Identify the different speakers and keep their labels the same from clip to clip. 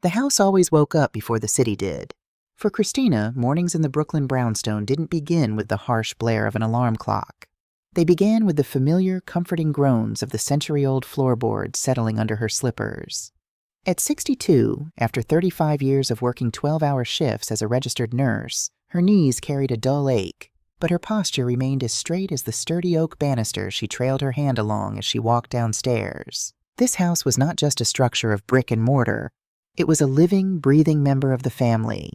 Speaker 1: The house always woke up before the city did. For Christina, mornings in the Brooklyn brownstone didn't begin with the harsh blare of an alarm clock. They began with the familiar, comforting groans of the century-old floorboards settling under her slippers. At 62, after 35 years of working 12-hour shifts as a registered nurse, her knees carried a dull ache, but her posture remained as straight as the sturdy oak banister she trailed her hand along as she walked downstairs. This house was not just a structure of brick and mortar. It was a living, breathing member of the family.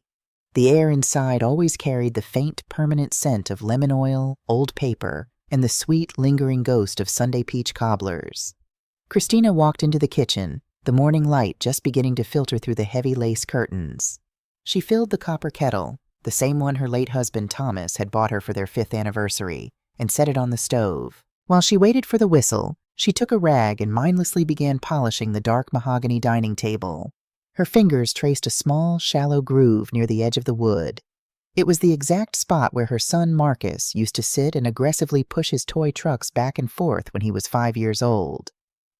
Speaker 1: The air inside always carried the faint, permanent scent of lemon oil, old paper, and the sweet, lingering ghost of Sunday peach cobblers. Christina walked into the kitchen, the morning light just beginning to filter through the heavy lace curtains. She filled the copper kettle, the same one her late husband Thomas had bought her for their 5th anniversary, and set it on the stove. While she waited for the whistle, she took a rag and mindlessly began polishing the dark mahogany dining table. Her fingers traced a small, shallow groove near the edge of the wood. It was the exact spot where her son Marcus used to sit and aggressively push his toy trucks back and forth when he was 5 years old.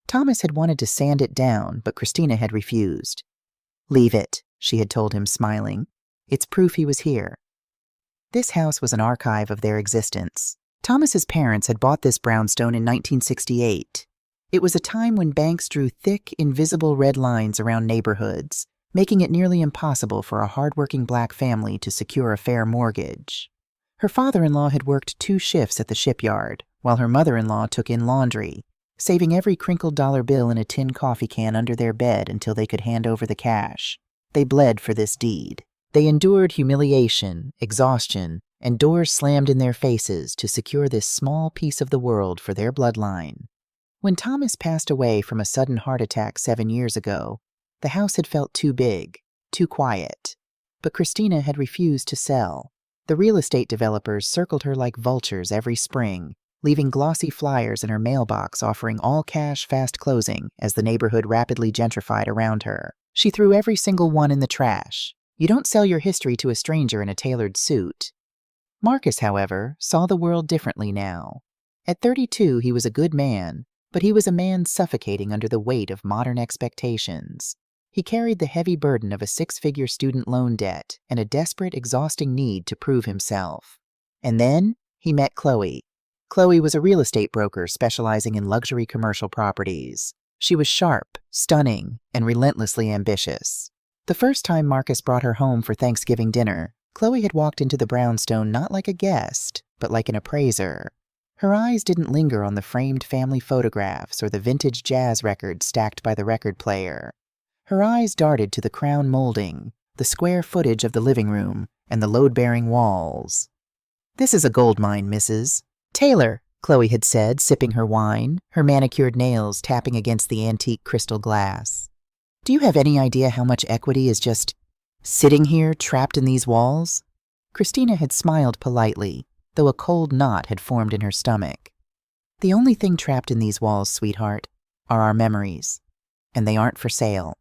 Speaker 1: Thomas had wanted to sand it down, but Christina had refused. "Leave it," she had told him, smiling. "It's proof he was here." This house was an archive of their existence. Thomas's parents had bought this brownstone in 1968. It was a time when banks drew thick, invisible red lines around neighborhoods, making it nearly impossible for a hardworking black family to secure a fair mortgage. Her father-in-law had worked 2 shifts at the shipyard, while her mother-in-law took in laundry, saving every crinkled dollar bill in a tin coffee can under their bed until they could hand over the cash. They bled for this deed. They endured humiliation, exhaustion, and doors slammed in their faces to secure this small piece of the world for their bloodline. When Thomas passed away from a sudden heart attack 7 years ago, the house had felt too big, too quiet. But Christina had refused to sell. The real estate developers circled her like vultures every spring, leaving glossy flyers in her mailbox offering all-cash fast closing as the neighborhood rapidly gentrified around her. She threw every single one in the trash. You don't sell your history to a stranger in a tailored suit. Marcus, however, saw the world differently now. At 32, he was a good man, but he was a man suffocating under the weight of modern expectations. He carried the heavy burden of a 6-figure student loan debt and a desperate, exhausting need to prove himself. And then he met Chloe. Chloe was a real estate broker specializing in luxury commercial properties. She was sharp, stunning, and relentlessly ambitious. The first time Marcus brought her home for Thanksgiving dinner, Chloe had walked into the brownstone not like a guest, but like an appraiser. Her eyes didn't linger on the framed family photographs or the vintage jazz records stacked by the record player. Her eyes darted to the crown molding, the square footage of the living room, and the load-bearing walls. "This is a gold mine, Mrs. Taylor," Chloe had said, sipping her wine, her manicured nails tapping against the antique crystal glass. "Do you have any idea how much equity is just sitting here trapped in these walls?" Christina had smiled politely, though a cold knot had formed in her stomach. "The only thing trapped in these walls, sweetheart, are our memories, and they aren't for sale."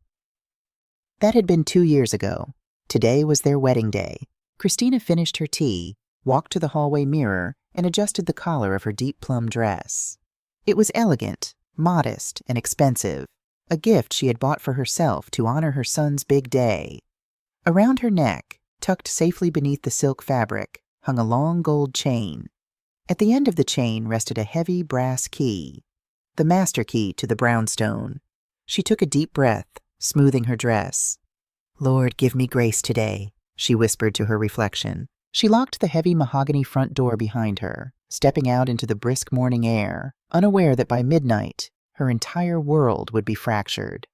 Speaker 1: That had been 2 years ago. Today was their wedding day. Christina finished her tea, walked to the hallway mirror, and adjusted the collar of her deep plum dress. It was elegant, modest, and expensive, a gift she had bought for herself to honor her son's big day. Around her neck, tucked safely beneath the silk fabric, hung a long gold chain. At the end of the chain rested a heavy brass key, the master key to the brownstone. She took a deep breath, smoothing her dress. "Lord, give me grace today," she whispered to her reflection. She locked the heavy mahogany front door behind her, stepping out into the brisk morning air, unaware that by midnight, her entire world would be fractured.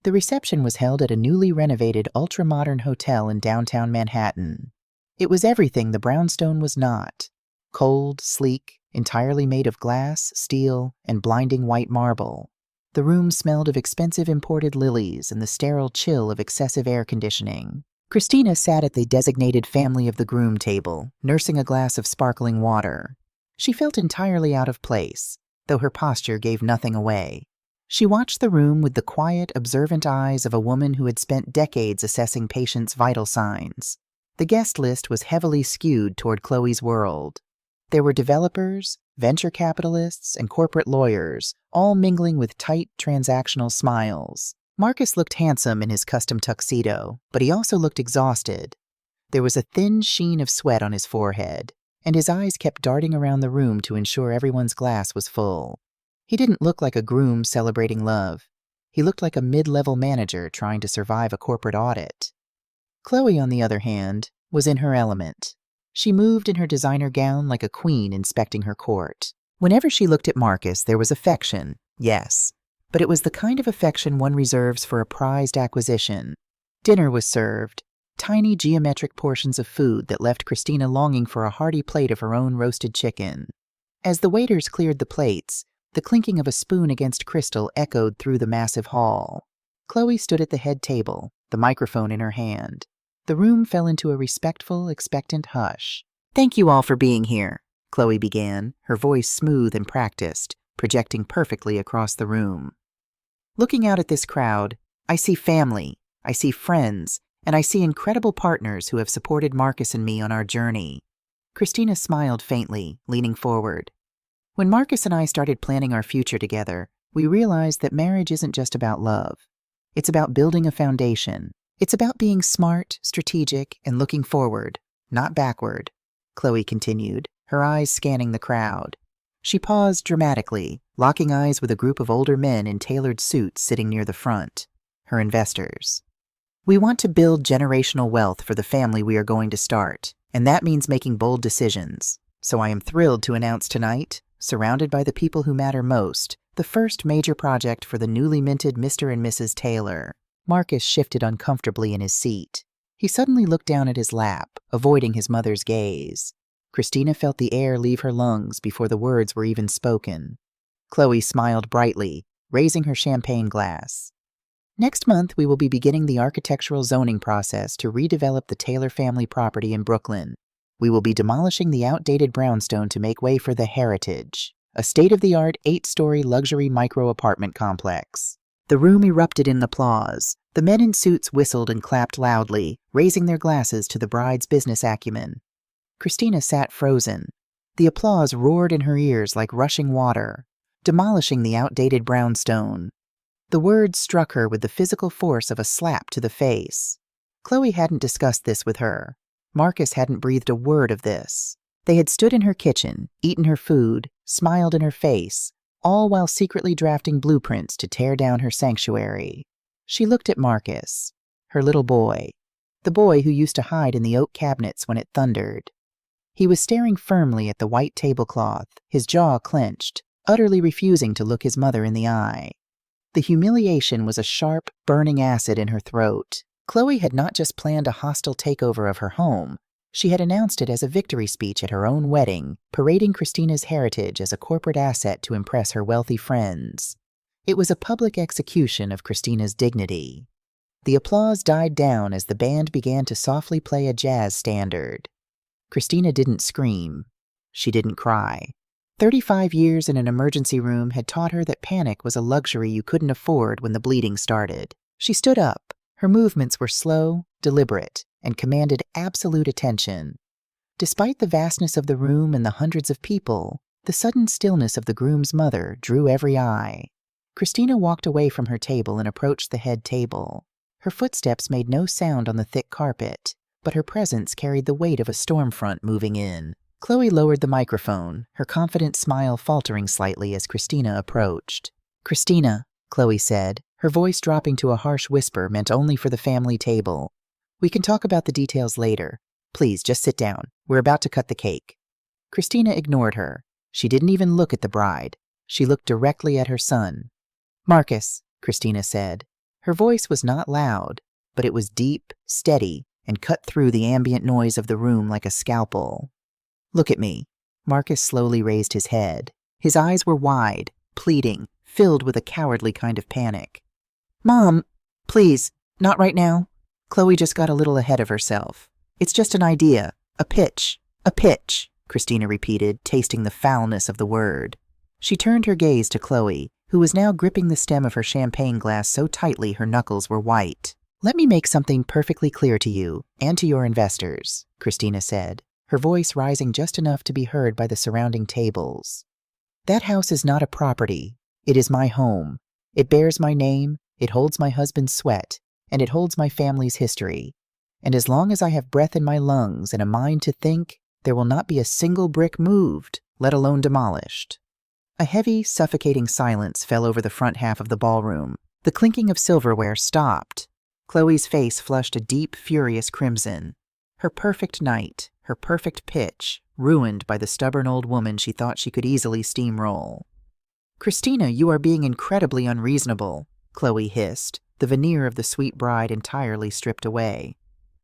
Speaker 1: The reception was held at a newly renovated ultra-modern hotel in downtown Manhattan. It was everything the brownstone was not. Cold, sleek, entirely made of glass, steel, and blinding white marble. The room smelled of expensive imported lilies and the sterile chill of excessive air conditioning. Christina sat at the designated family of the groom table, nursing a glass of sparkling water. She felt entirely out of place, though her posture gave nothing away. She watched the room with the quiet, observant eyes of a woman who had spent decades assessing patients' vital signs. The guest list was heavily skewed toward Chloe's world. There were developers, venture capitalists, and corporate lawyers, all mingling with tight, transactional smiles. Marcus looked handsome in his custom tuxedo, but he also looked exhausted. There was a thin sheen of sweat on his forehead, and his eyes kept darting around the room to ensure everyone's glass was full. He didn't look like a groom celebrating love. He looked like a mid-level manager trying to survive a corporate audit. Chloe, on the other hand, was in her element. She moved in her designer gown like a queen inspecting her court. Whenever she looked at Marcus, there was affection, yes, but it was the kind of affection one reserves for a prized acquisition. Dinner was served, tiny geometric portions of food that left Christina longing for a hearty plate of her own roasted chicken. As the waiters cleared the plates, the clinking of a spoon against crystal echoed through the massive hall. Chloe stood at the head table, the microphone in her hand. The room fell into a respectful, expectant hush. "Thank you all for being here," Chloe began, her voice smooth and practiced, projecting perfectly across the room. "Looking out at this crowd, I see family, I see friends, and I see incredible partners who have supported Marcus and me on our journey." Christina smiled faintly, leaning forward. "When Marcus and I started planning our future together, we realized that marriage isn't just about love. It's about building a foundation. It's about being smart, strategic, and looking forward, not backward," Chloe continued, her eyes scanning the crowd. She paused dramatically, locking eyes with a group of older men in tailored suits sitting near the front, her investors. "We want to build generational wealth for the family we are going to start, and that means making bold decisions. So I am thrilled to announce tonight, surrounded by the people who matter most, the first major project for the newly minted Mr. and Mrs. Taylor." Marcus shifted uncomfortably in his seat. He suddenly looked down at his lap, avoiding his mother's gaze. Christina felt the air leave her lungs before the words were even spoken. Chloe smiled brightly, raising her champagne glass. "Next month, we will be beginning the architectural zoning process to redevelop the Taylor family property in Brooklyn. We will be demolishing the outdated brownstone to make way for the Heritage, a state-of-the-art 8-story luxury micro-apartment complex." The room erupted in applause. The men in suits whistled and clapped loudly, raising their glasses to the bride's business acumen. Christina sat frozen. The applause roared in her ears like rushing water, demolishing the outdated brownstone. The words struck her with the physical force of a slap to the face. Chloe hadn't discussed this with her. Marcus hadn't breathed a word of this. They had stood in her kitchen, eaten her food, smiled in her face, all while secretly drafting blueprints to tear down her sanctuary. She looked at Marcus, her little boy, the boy who used to hide in the oak cabinets when it thundered. He was staring firmly at the white tablecloth, his jaw clenched, utterly refusing to look his mother in the eye. The humiliation was a sharp, burning acid in her throat. Chloe had not just planned a hostile takeover of her home. She had announced it as a victory speech at her own wedding, parading Christina's heritage as a corporate asset to impress her wealthy friends. It was a public execution of Christina's dignity. The applause died down as the band began to softly play a jazz standard. Christina didn't scream. She didn't cry. 35 years in an emergency room had taught her that panic was a luxury you couldn't afford when the bleeding started. She stood up. Her movements were slow, deliberate, and commanded absolute attention. Despite the vastness of the room and the hundreds of people, the sudden stillness of the groom's mother drew every eye. Christina walked away from her table and approached the head table. Her footsteps made no sound on the thick carpet, but her presence carried the weight of a storm front moving in. Chloe lowered the microphone, her confident smile faltering slightly as Christina approached. "Christina," Chloe said, her voice dropping to a harsh whisper meant only for the family table. "We can talk about the details later. Please, just sit down. We're about to cut the cake." Christina ignored her. She didn't even look at the bride. She looked directly at her son. "Marcus," Christina said. Her voice was not loud, but it was deep, steady, and cut through the ambient noise of the room like a scalpel. "Look at me." Marcus slowly raised his head. His eyes were wide, pleading, filled with a cowardly kind of panic. "Mom, please, not right now." Chloe just got a little ahead of herself. "It's just an idea, a pitch, Christina repeated, tasting the foulness of the word. She turned her gaze to Chloe, who was now gripping the stem of her champagne glass so tightly her knuckles were white. "Let me make something perfectly clear to you, and to your investors," Christina said, her voice rising just enough to be heard by the surrounding tables. "That house is not a property. It is my home. It bears my name, It holds my husband's sweat, and it holds my family's history. And as long as I have breath in my lungs and a mind to think, there will not be a single brick moved, let alone demolished." A heavy, suffocating silence fell over the front half of the ballroom. The clinking of silverware stopped. Chloe's face flushed a deep, furious crimson. Her perfect night, her perfect pitch, ruined by the stubborn old woman she thought she could easily steamroll. "Christina, you are being incredibly unreasonable," Chloe hissed, the veneer of the sweet bride entirely stripped away.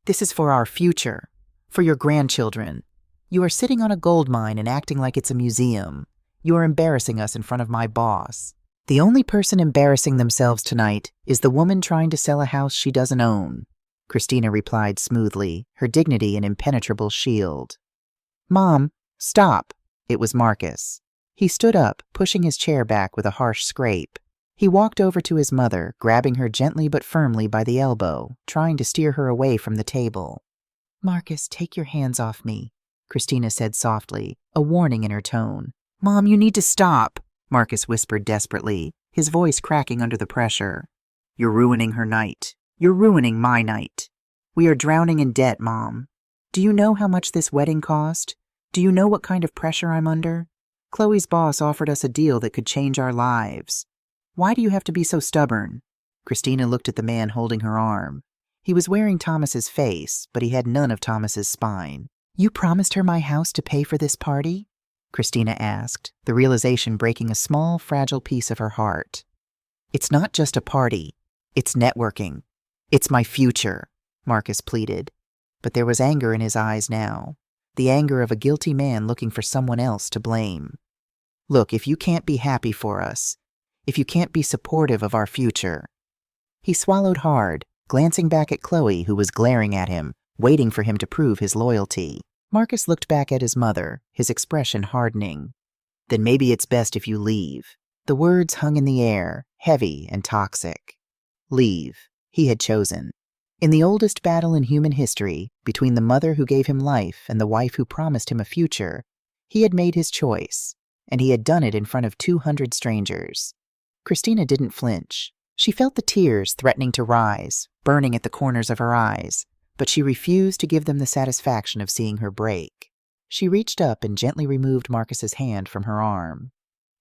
Speaker 1: "This is for our future, for your grandchildren. You are sitting on a gold mine and acting like it's a museum. You are embarrassing us in front of my boss. The only person embarrassing themselves tonight is the woman trying to sell a house she doesn't own," Christina replied smoothly, her dignity an impenetrable shield. "Mom, stop." It was Marcus. He stood up, pushing his chair back with a harsh scrape. He walked over to his mother, grabbing her gently but firmly by the elbow, trying to steer her away from the table. "Marcus, take your hands off me," Christina said softly, a warning in her tone. "Mom, you need to stop," Marcus whispered desperately, his voice cracking under the pressure. "You're ruining her night. You're ruining my night. We are drowning in debt, Mom. Do you know how much this wedding cost? Do you know what kind of pressure I'm under? Chloe's boss offered us a deal that could change our lives. Why do you have to be so stubborn?" Christina looked at the man holding her arm. He was wearing Thomas's face, but he had none of Thomas's spine. "You promised her my house to pay for this party?" Christina asked, the realization breaking a small, fragile piece of her heart. "It's not just a party. It's networking. It's my future," Marcus pleaded. But there was anger in his eyes now, the anger of a guilty man looking for someone else to blame. "Look, if you can't be happy for us, if you can't be supportive of our future." He swallowed hard, glancing back at Chloe, who was glaring at him, waiting for him to prove his loyalty. Marcus looked back at his mother, his expression hardening. "Then maybe it's best if you leave." The words hung in the air, heavy and toxic. Leave. He had chosen. In the oldest battle in human history, between the mother who gave him life and the wife who promised him a future, he had made his choice, and he had done it in front of 200 strangers. Christina didn't flinch. She felt the tears threatening to rise, burning at the corners of her eyes, but she refused to give them the satisfaction of seeing her break. She reached up and gently removed Marcus's hand from her arm.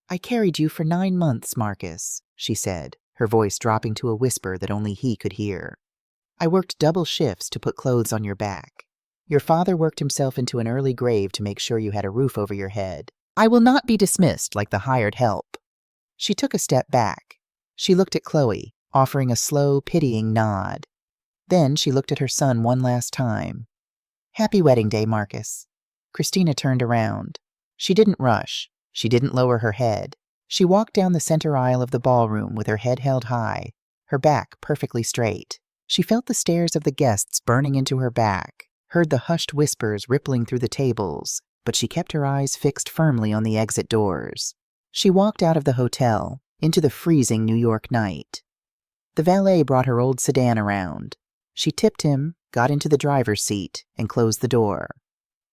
Speaker 1: "I carried you for 9 months, Marcus," she said, her voice dropping to a whisper that only he could hear. "I worked double shifts to put clothes on your back. Your father worked himself into an early grave to make sure you had a roof over your head. I will not be dismissed like the hired help." She took a step back. She looked at Chloe, offering a slow, pitying nod. Then she looked at her son one last time. "Happy wedding day, Marcus." Christina turned around. She didn't rush. She didn't lower her head. She walked down the center aisle of the ballroom with her head held high, her back perfectly straight. She felt the stares of the guests burning into her back, heard the hushed whispers rippling through the tables, but she kept her eyes fixed firmly on the exit doors. She walked out of the hotel, into the freezing New York night. The valet brought her old sedan around. She tipped him, got into the driver's seat, and closed the door.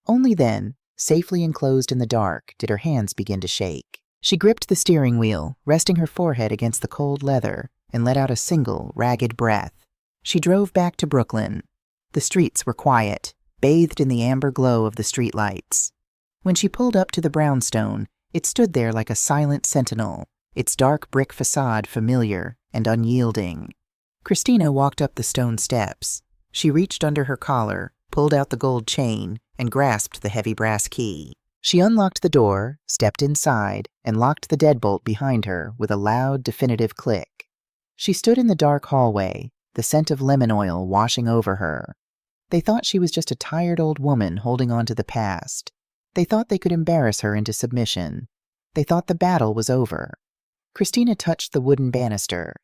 Speaker 1: Only then, safely enclosed in the dark, did her hands begin to shake. She gripped the steering wheel, resting her forehead against the cold leather, and let out a single, ragged breath. She drove back to Brooklyn. The streets were quiet, bathed in the amber glow of the streetlights. When she pulled up to the brownstone, it stood there like a silent sentinel, its dark brick facade familiar and unyielding. Christina walked up the stone steps. She reached under her collar, pulled out the gold chain, and grasped the heavy brass key. She unlocked the door, stepped inside, and locked the deadbolt behind her with a loud, definitive click. She stood in the dark hallway, the scent of lemon oil washing over her. They thought she was just a tired old woman holding on to the past. They thought they could embarrass her into submission. They thought the battle was over. Christina touched the wooden banister.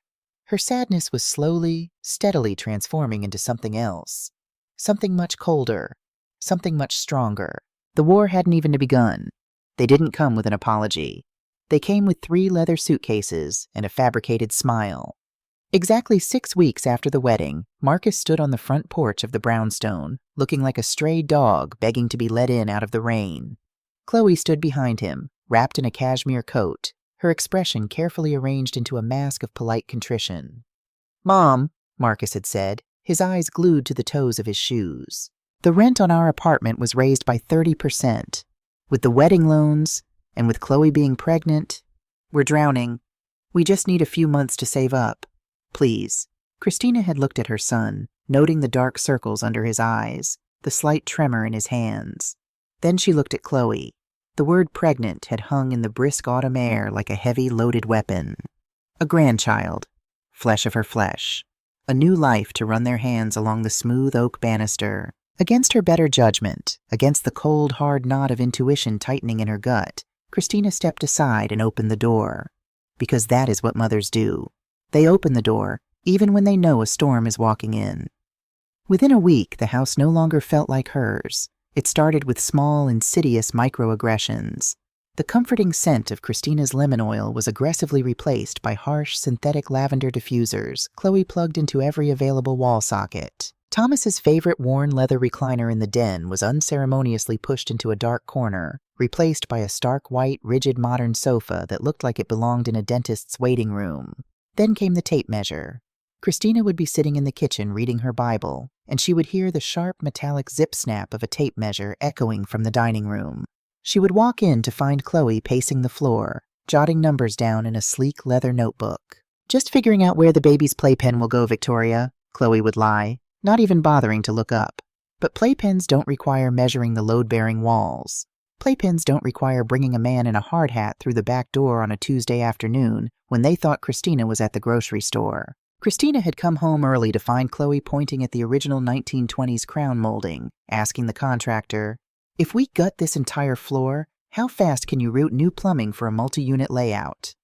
Speaker 1: Her sadness was slowly, steadily transforming into something else. Something much colder. Something much stronger. The war hadn't even begun. They didn't come with an apology. They came with 3 leather suitcases and a fabricated smile. Exactly 6 weeks after the wedding, Marcus stood on the front porch of the brownstone, looking like a stray dog begging to be let in out of the rain. Chloe stood behind him, wrapped in a cashmere coat, her expression carefully arranged into a mask of polite contrition. "Mom," Marcus had said, his eyes glued to the toes of his shoes. "The rent on our apartment was raised by 30%. With the wedding loans, and with Chloe being pregnant, we're drowning. We just need a few months to save up. Please." Christina had looked at her son, noting the dark circles under his eyes, the slight tremor in his hands. Then she looked at Chloe. The word pregnant had hung in the brisk autumn air like a heavy, loaded weapon. A grandchild, flesh of her flesh. A new life to run their hands along the smooth oak banister. Against her better judgment, against the cold, hard knot of intuition tightening in her gut, Christina stepped aside and opened the door. Because that is what mothers do. They open the door, even when they know a storm is walking in. Within a week, the house no longer felt like hers. It started with small, insidious microaggressions. The comforting scent of Christina's lemon oil was aggressively replaced by harsh, synthetic lavender diffusers Chloe plugged into every available wall socket. Thomas's favorite worn leather recliner in the den was unceremoniously pushed into a dark corner, replaced by a stark white, rigid modern sofa that looked like it belonged in a dentist's waiting room. Then came the tape measure. Christina would be sitting in the kitchen reading her Bible, and she would hear the sharp metallic zip snap of a tape measure echoing from the dining room. She would walk in to find Chloe pacing the floor, jotting numbers down in a sleek leather notebook. "Just figuring out where the baby's playpen will go, Victoria," Chloe would lie, not even bothering to look up. But playpens don't require measuring the load-bearing walls. Playpens don't require bringing a man in a hard hat through the back door on a Tuesday afternoon when they thought Christina was at the grocery store. Christina had come home early to find Chloe pointing at the original 1920s crown molding, asking the contractor, "If we gut this entire floor, how fast can you route new plumbing for a multi-unit layout?"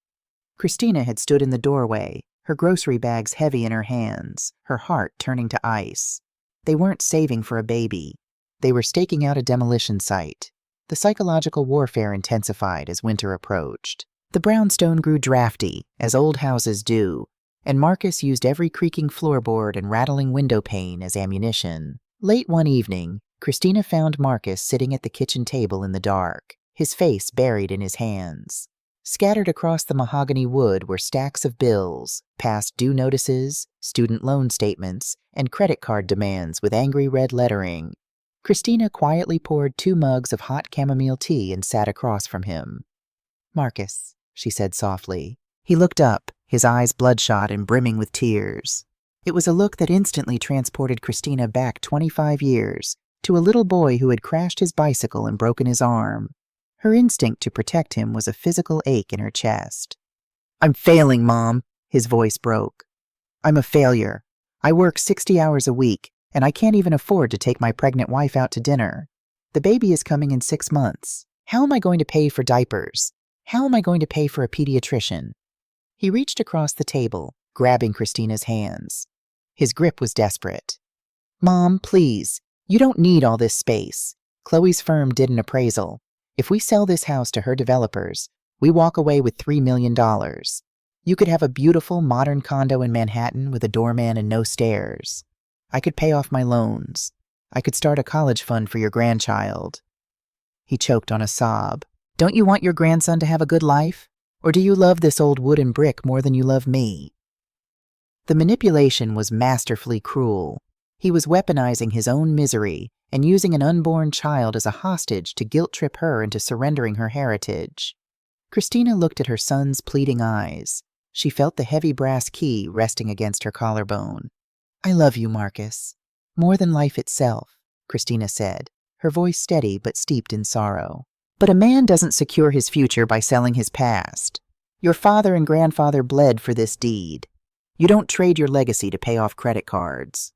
Speaker 1: Christina had stood in the doorway, her grocery bags heavy in her hands, her heart turning to ice. They weren't saving for a baby. They were staking out a demolition site. The psychological warfare intensified as winter approached. The brownstone grew drafty, as old houses do, and Marcus used every creaking floorboard and rattling window pane as ammunition. Late one evening, Christina found Marcus sitting at the kitchen table in the dark, his face buried in his hands. Scattered across the mahogany wood were stacks of bills, past due notices, student loan statements, and credit card demands with angry red lettering. Christina quietly poured 2 mugs of hot chamomile tea and sat across from him. "Marcus," she said softly. He looked up, his eyes bloodshot and brimming with tears. It was a look that instantly transported Christina back 25 years, to a little boy who had crashed his bicycle and broken his arm. Her instinct to protect him was a physical ache in her chest. "I'm failing, Mom," his voice broke. "I'm a failure. I work 60 hours a week, and I can't even afford to take my pregnant wife out to dinner. The baby is coming in 6 months. How am I going to pay for diapers? How am I going to pay for a pediatrician?" He reached across the table, grabbing Christina's hands. His grip was desperate. "Mom, please. You don't need all this space. Chloe's firm did an appraisal. If we sell this house to her developers, we walk away with $3 million. You could have a beautiful, modern condo in Manhattan with a doorman and no stairs. I could pay off my loans. I could start a college fund for your grandchild." He choked on a sob. "Don't you want your grandson to have a good life? Or do you love this old wood and brick more than you love me?" The manipulation was masterfully cruel. He was weaponizing his own misery and using an unborn child as a hostage to guilt-trip her into surrendering her heritage. Christina looked at her son's pleading eyes. She felt the heavy brass key resting against her collarbone. "I love you, Marcus. More than life itself," Christina said, her voice steady but steeped in sorrow. "But a man doesn't secure his future by selling his past. Your father and grandfather bled for this deed. You don't trade your legacy to pay off credit cards."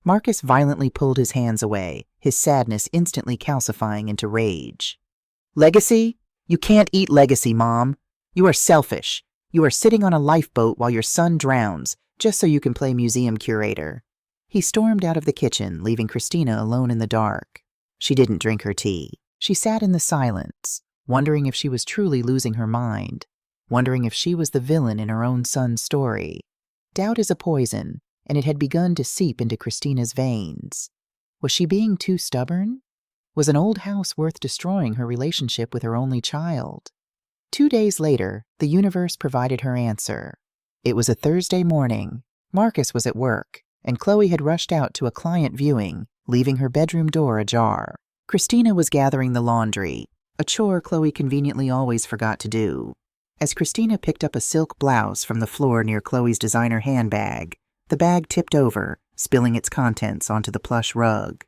Speaker 1: Marcus violently pulled his hands away, his sadness instantly calcifying into rage. "Legacy? You can't eat legacy, Mom. You are selfish. You are sitting on a lifeboat while your son drowns, just so you can play museum curator." He stormed out of the kitchen, leaving Christina alone in the dark. She didn't drink her tea. She sat in the silence, wondering if she was truly losing her mind, wondering if she was the villain in her own son's story. Doubt is a poison, and it had begun to seep into Christina's veins. Was she being too stubborn? Was an old house worth destroying her relationship with her only child? 2 days later, the universe provided her answer. It was a Thursday morning, Marcus was at work, and Chloe had rushed out to a client viewing, leaving her bedroom door ajar. Christina was gathering the laundry, a chore Chloe conveniently always forgot to do. As Christina picked up a silk blouse from the floor near Chloe's designer handbag, the bag tipped over, spilling its contents onto the plush rug.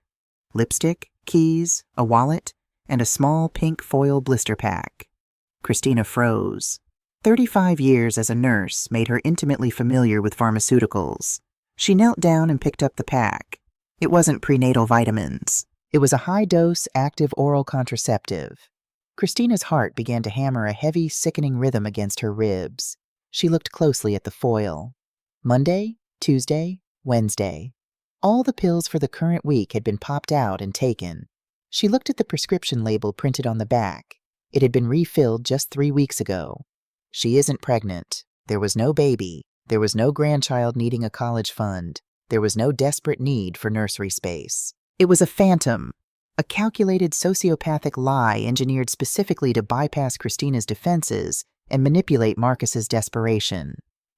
Speaker 1: Lipstick, keys, a wallet, and a small pink foil blister pack. Christina froze. 35 years as a nurse made her intimately familiar with pharmaceuticals. She knelt down and picked up the pack. It wasn't prenatal vitamins. It was a high-dose, active oral contraceptive. Christina's heart began to hammer a heavy, sickening rhythm against her ribs. She looked closely at the foil. Monday, Tuesday, Wednesday. All the pills for the current week had been popped out and taken. She looked at the prescription label printed on the back. It had been refilled just 3 weeks ago. She isn't pregnant. There was no baby. There was no grandchild needing a college fund. There was no desperate need for nursery space. It was a phantom, a calculated sociopathic lie engineered specifically to bypass Christina's defenses and manipulate Marcus's desperation.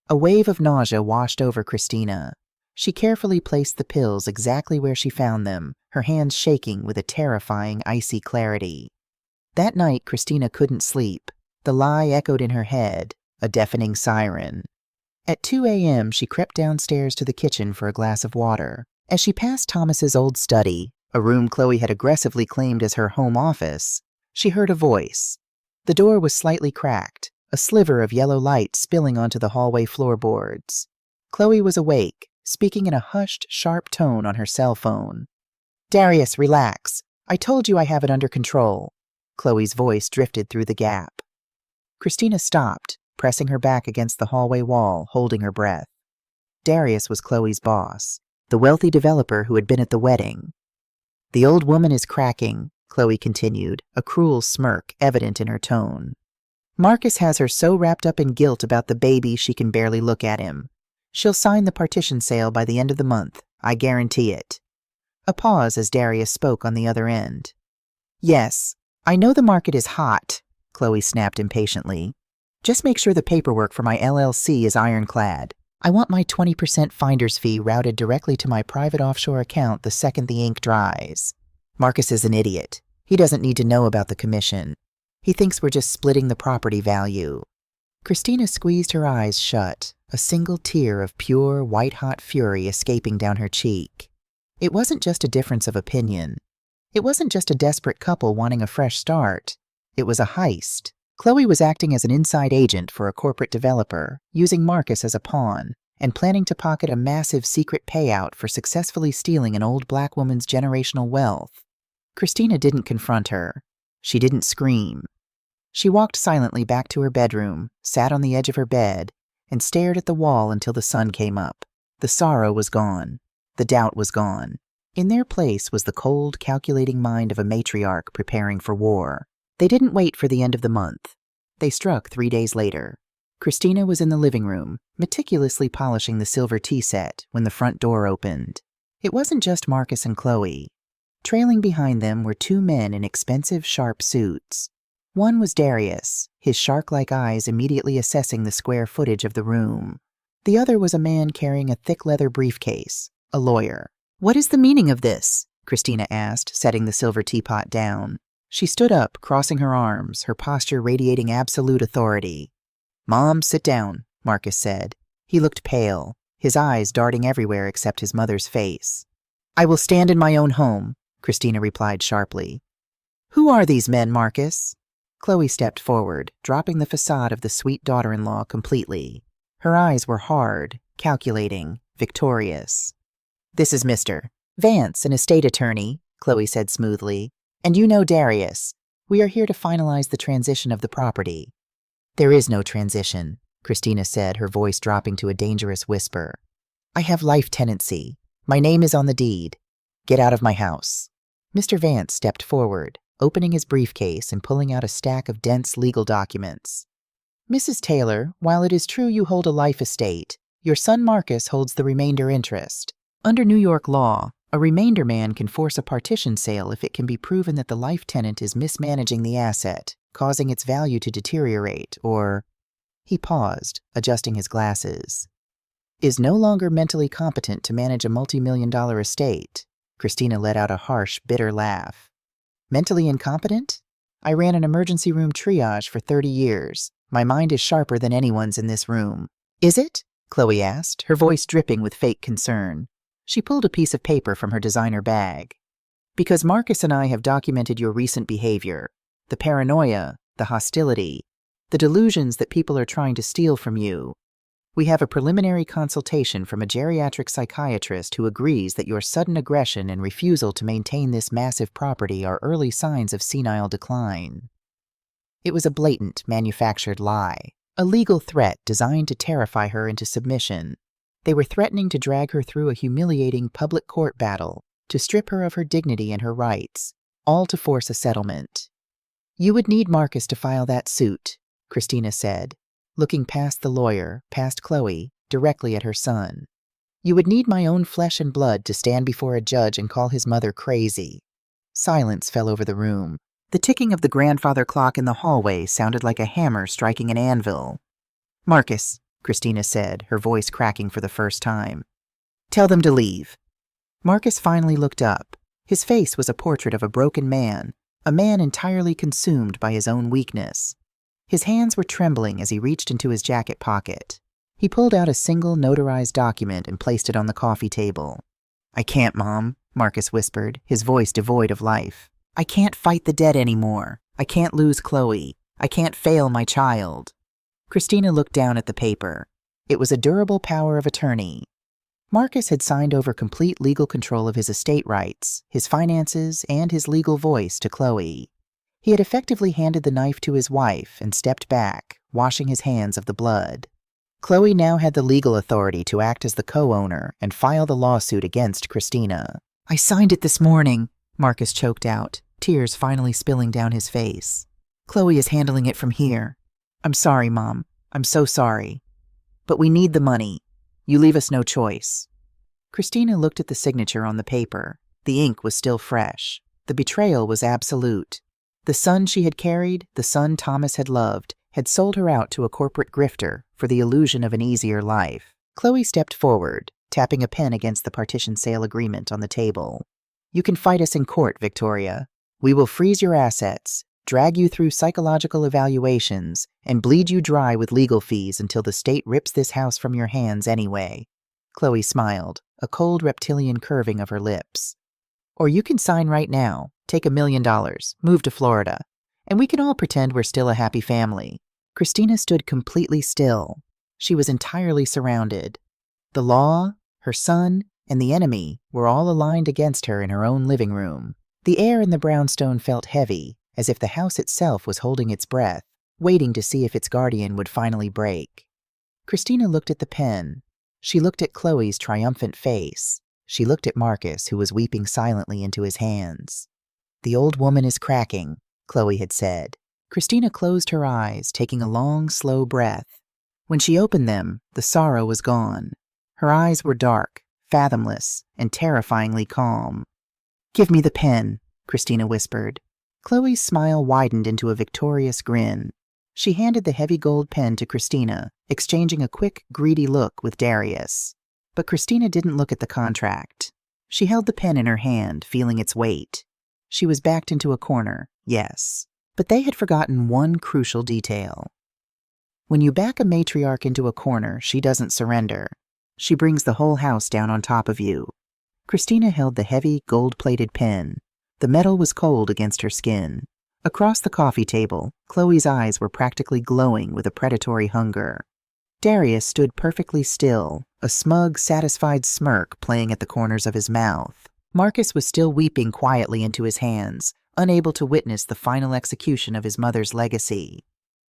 Speaker 1: A wave of nausea washed over Christina. She carefully placed the pills exactly where she found them, her hands shaking with a terrifying, icy clarity. That night, Christina couldn't sleep. The lie echoed in her head, a deafening siren. At 2 a.m., she crept downstairs to the kitchen for a glass of water. As she passed Thomas's old study, a room Chloe had aggressively claimed as her home office, she heard a voice. The door was slightly cracked, a sliver of yellow light spilling onto the hallway floorboards. Chloe was awake, speaking in a hushed, sharp tone on her cell phone. "Darius, relax. I told you I have it under control." Chloe's voice drifted through the gap. Christina stopped, pressing her back against the hallway wall, holding her breath. Darius was Chloe's boss, the wealthy developer who had been at the wedding. "The old woman is cracking," Chloe continued, a cruel smirk evident in her tone. "Marcus has her so wrapped up in guilt about the baby she can barely look at him. She'll sign the partition sale by the end of the month, I guarantee it." A pause as Darius spoke on the other end. "Yes, I know the market is hot," Chloe snapped impatiently. "Just make sure the paperwork for my LLC is ironclad. I want my 20% finder's fee routed directly to my private offshore account the second the ink dries. Marcus is an idiot. He doesn't need to know about the commission. He thinks we're just splitting the property value." Christina squeezed her eyes shut, a single tear of pure, white-hot fury escaping down her cheek. It wasn't just a difference of opinion. It wasn't just a desperate couple wanting a fresh start. It was a heist. Chloe was acting as an inside agent for a corporate developer, using Marcus as a pawn, and planning to pocket a massive secret payout for successfully stealing an old black woman's generational wealth. Christina didn't confront her. She didn't scream. She walked silently back to her bedroom, sat on the edge of her bed, and stared at the wall until the sun came up. The sorrow was gone. The doubt was gone. In their place was the cold, calculating mind of a matriarch preparing for war. They didn't wait for the end of the month. They struck 3 days later. Christina was in the living room, meticulously polishing the silver tea set when the front door opened. It wasn't just Marcus and Chloe. Trailing behind them were 2 men in expensive, sharp suits. One was Darius, his shark-like eyes immediately assessing the square footage of the room. The other was a man carrying a thick leather briefcase, a lawyer. "What is the meaning of this?" Christina asked, setting the silver teapot down. She stood up, crossing her arms, her posture radiating absolute authority. "Mom, sit down," Marcus said. He looked pale, his eyes darting everywhere except his mother's face. "I will stand in my own home," Christina replied sharply. "Who are these men, Marcus?" Chloe stepped forward, dropping the facade of the sweet daughter-in-law completely. Her eyes were hard, calculating, victorious. "This is Mr. Vance, an estate attorney," Chloe said smoothly. "And you know Darius. We are here to finalize the transition of the property." "There is no transition," Christina said, her voice dropping to a dangerous whisper. "I have life tenancy. My name is on the deed. Get out of my house." Mr. Vance stepped forward, opening his briefcase and pulling out a stack of dense legal documents. "Mrs. Taylor, while it is true you hold a life estate, your son Marcus holds the remainder interest. Under New York law, a remainder man can force a partition sale if it can be proven that the life tenant is mismanaging the asset, causing its value to deteriorate, or—" He paused, adjusting his glasses. is no longer mentally competent to manage a multi-million-dollar estate. Christina let out a harsh, bitter laugh. Mentally incompetent? I ran an emergency room triage for 30 years. My mind is sharper than anyone's in this room. Is it? Chloe asked, her voice dripping with fake concern. She pulled a piece of paper from her designer bag. Because Marcus and I have documented your recent behavior, the paranoia, the hostility, the delusions that people are trying to steal from you. We have a preliminary consultation from a geriatric psychiatrist who agrees that your sudden aggression and refusal to maintain this massive property are early signs of senile decline. It was a blatant, manufactured lie, a legal threat designed to terrify her into submission. They were threatening to drag her through a humiliating public court battle, to strip her of her dignity and her rights, all to force a settlement. You would need Marcus to file that suit, Christina said, looking past the lawyer, past Chloe, directly at her son. You would need my own flesh and blood to stand before a judge and call his mother crazy. Silence fell over the room. The ticking of the grandfather clock in the hallway sounded like a hammer striking an anvil. Marcus, Christina said, her voice cracking for the first time. Tell them to leave. Marcus finally looked up. His face was a portrait of a broken man, a man entirely consumed by his own weakness. His hands were trembling as he reached into his jacket pocket. He pulled out a single notarized document and placed it on the coffee table. I can't, Mom, Marcus whispered, his voice devoid of life. I can't fight the dead anymore. I can't lose Chloe. I can't fail my child. Christina looked down at the paper. It was a durable power of attorney. Marcus had signed over complete legal control of his estate rights, his finances, and his legal voice to Chloe. He had effectively handed the knife to his wife and stepped back, washing his hands of the blood. Chloe now had the legal authority to act as the co-owner and file the lawsuit against Christina. I signed it this morning, Marcus choked out, tears finally spilling down his face. Chloe is handling it from here. I'm sorry, Mom. I'm so sorry. But we need the money. You leave us no choice. Christina looked at the signature on the paper. The ink was still fresh. The betrayal was absolute. The son she had carried, the son Thomas had loved, had sold her out to a corporate grifter for the illusion of an easier life. Chloe stepped forward, tapping a pen against the partition sale agreement on the table. You can fight us in court, Victoria. We will freeze your assets, drag you through psychological evaluations, and bleed you dry with legal fees until the state rips this house from your hands anyway. Chloe smiled, a cold reptilian curving of her lips. Or you can sign right now, take $1 million, move to Florida, and we can all pretend we're still a happy family. Christina stood completely still. She was entirely surrounded. The law, her son, and the enemy were all aligned against her in her own living room. The air in the brownstone felt heavy, as if the house itself was holding its breath, waiting to see if its guardian would finally break. Christina looked at the pen. She looked at Chloe's triumphant face. She looked at Marcus, who was weeping silently into his hands. The old woman is cracking, Chloe had said. Christina closed her eyes, taking a long, slow breath. When she opened them, the sorrow was gone. Her eyes were dark, fathomless, and terrifyingly calm. Give me the pen, Christina whispered. Chloe's smile widened into a victorious grin. She handed the heavy gold pen to Christina, exchanging a quick, greedy look with Darius. But Christina didn't look at the contract. She held the pen in her hand, feeling its weight. She was backed into a corner, yes, but they had forgotten one crucial detail. When you back a matriarch into a corner, she doesn't surrender. She brings the whole house down on top of you. Christina held the heavy, gold-plated pen. The metal was cold against her skin. Across the coffee table, Chloe's eyes were practically glowing with a predatory hunger. Darius stood perfectly still, a smug, satisfied smirk playing at the corners of his mouth. Marcus was still weeping quietly into his hands, unable to witness the final execution of his mother's legacy.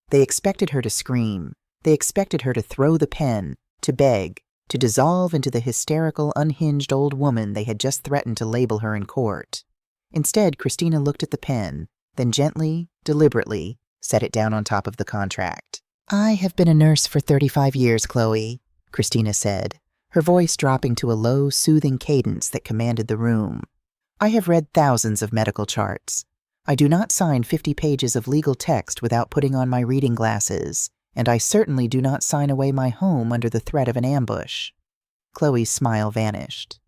Speaker 1: They expected her to scream. They expected her to throw the pen, to beg, to dissolve into the hysterical, unhinged old woman they had just threatened to label her in court. Instead, Christina looked at the pen, then gently, deliberately, set it down on top of the contract. I have been a nurse for 35 years, Chloe, Christina said, her voice dropping to a low, soothing cadence that commanded the room. I have read thousands of medical charts. I do not sign 50 pages of legal text without putting on my reading glasses, and I certainly do not sign away my home under the threat of an ambush. Chloe's smile vanished.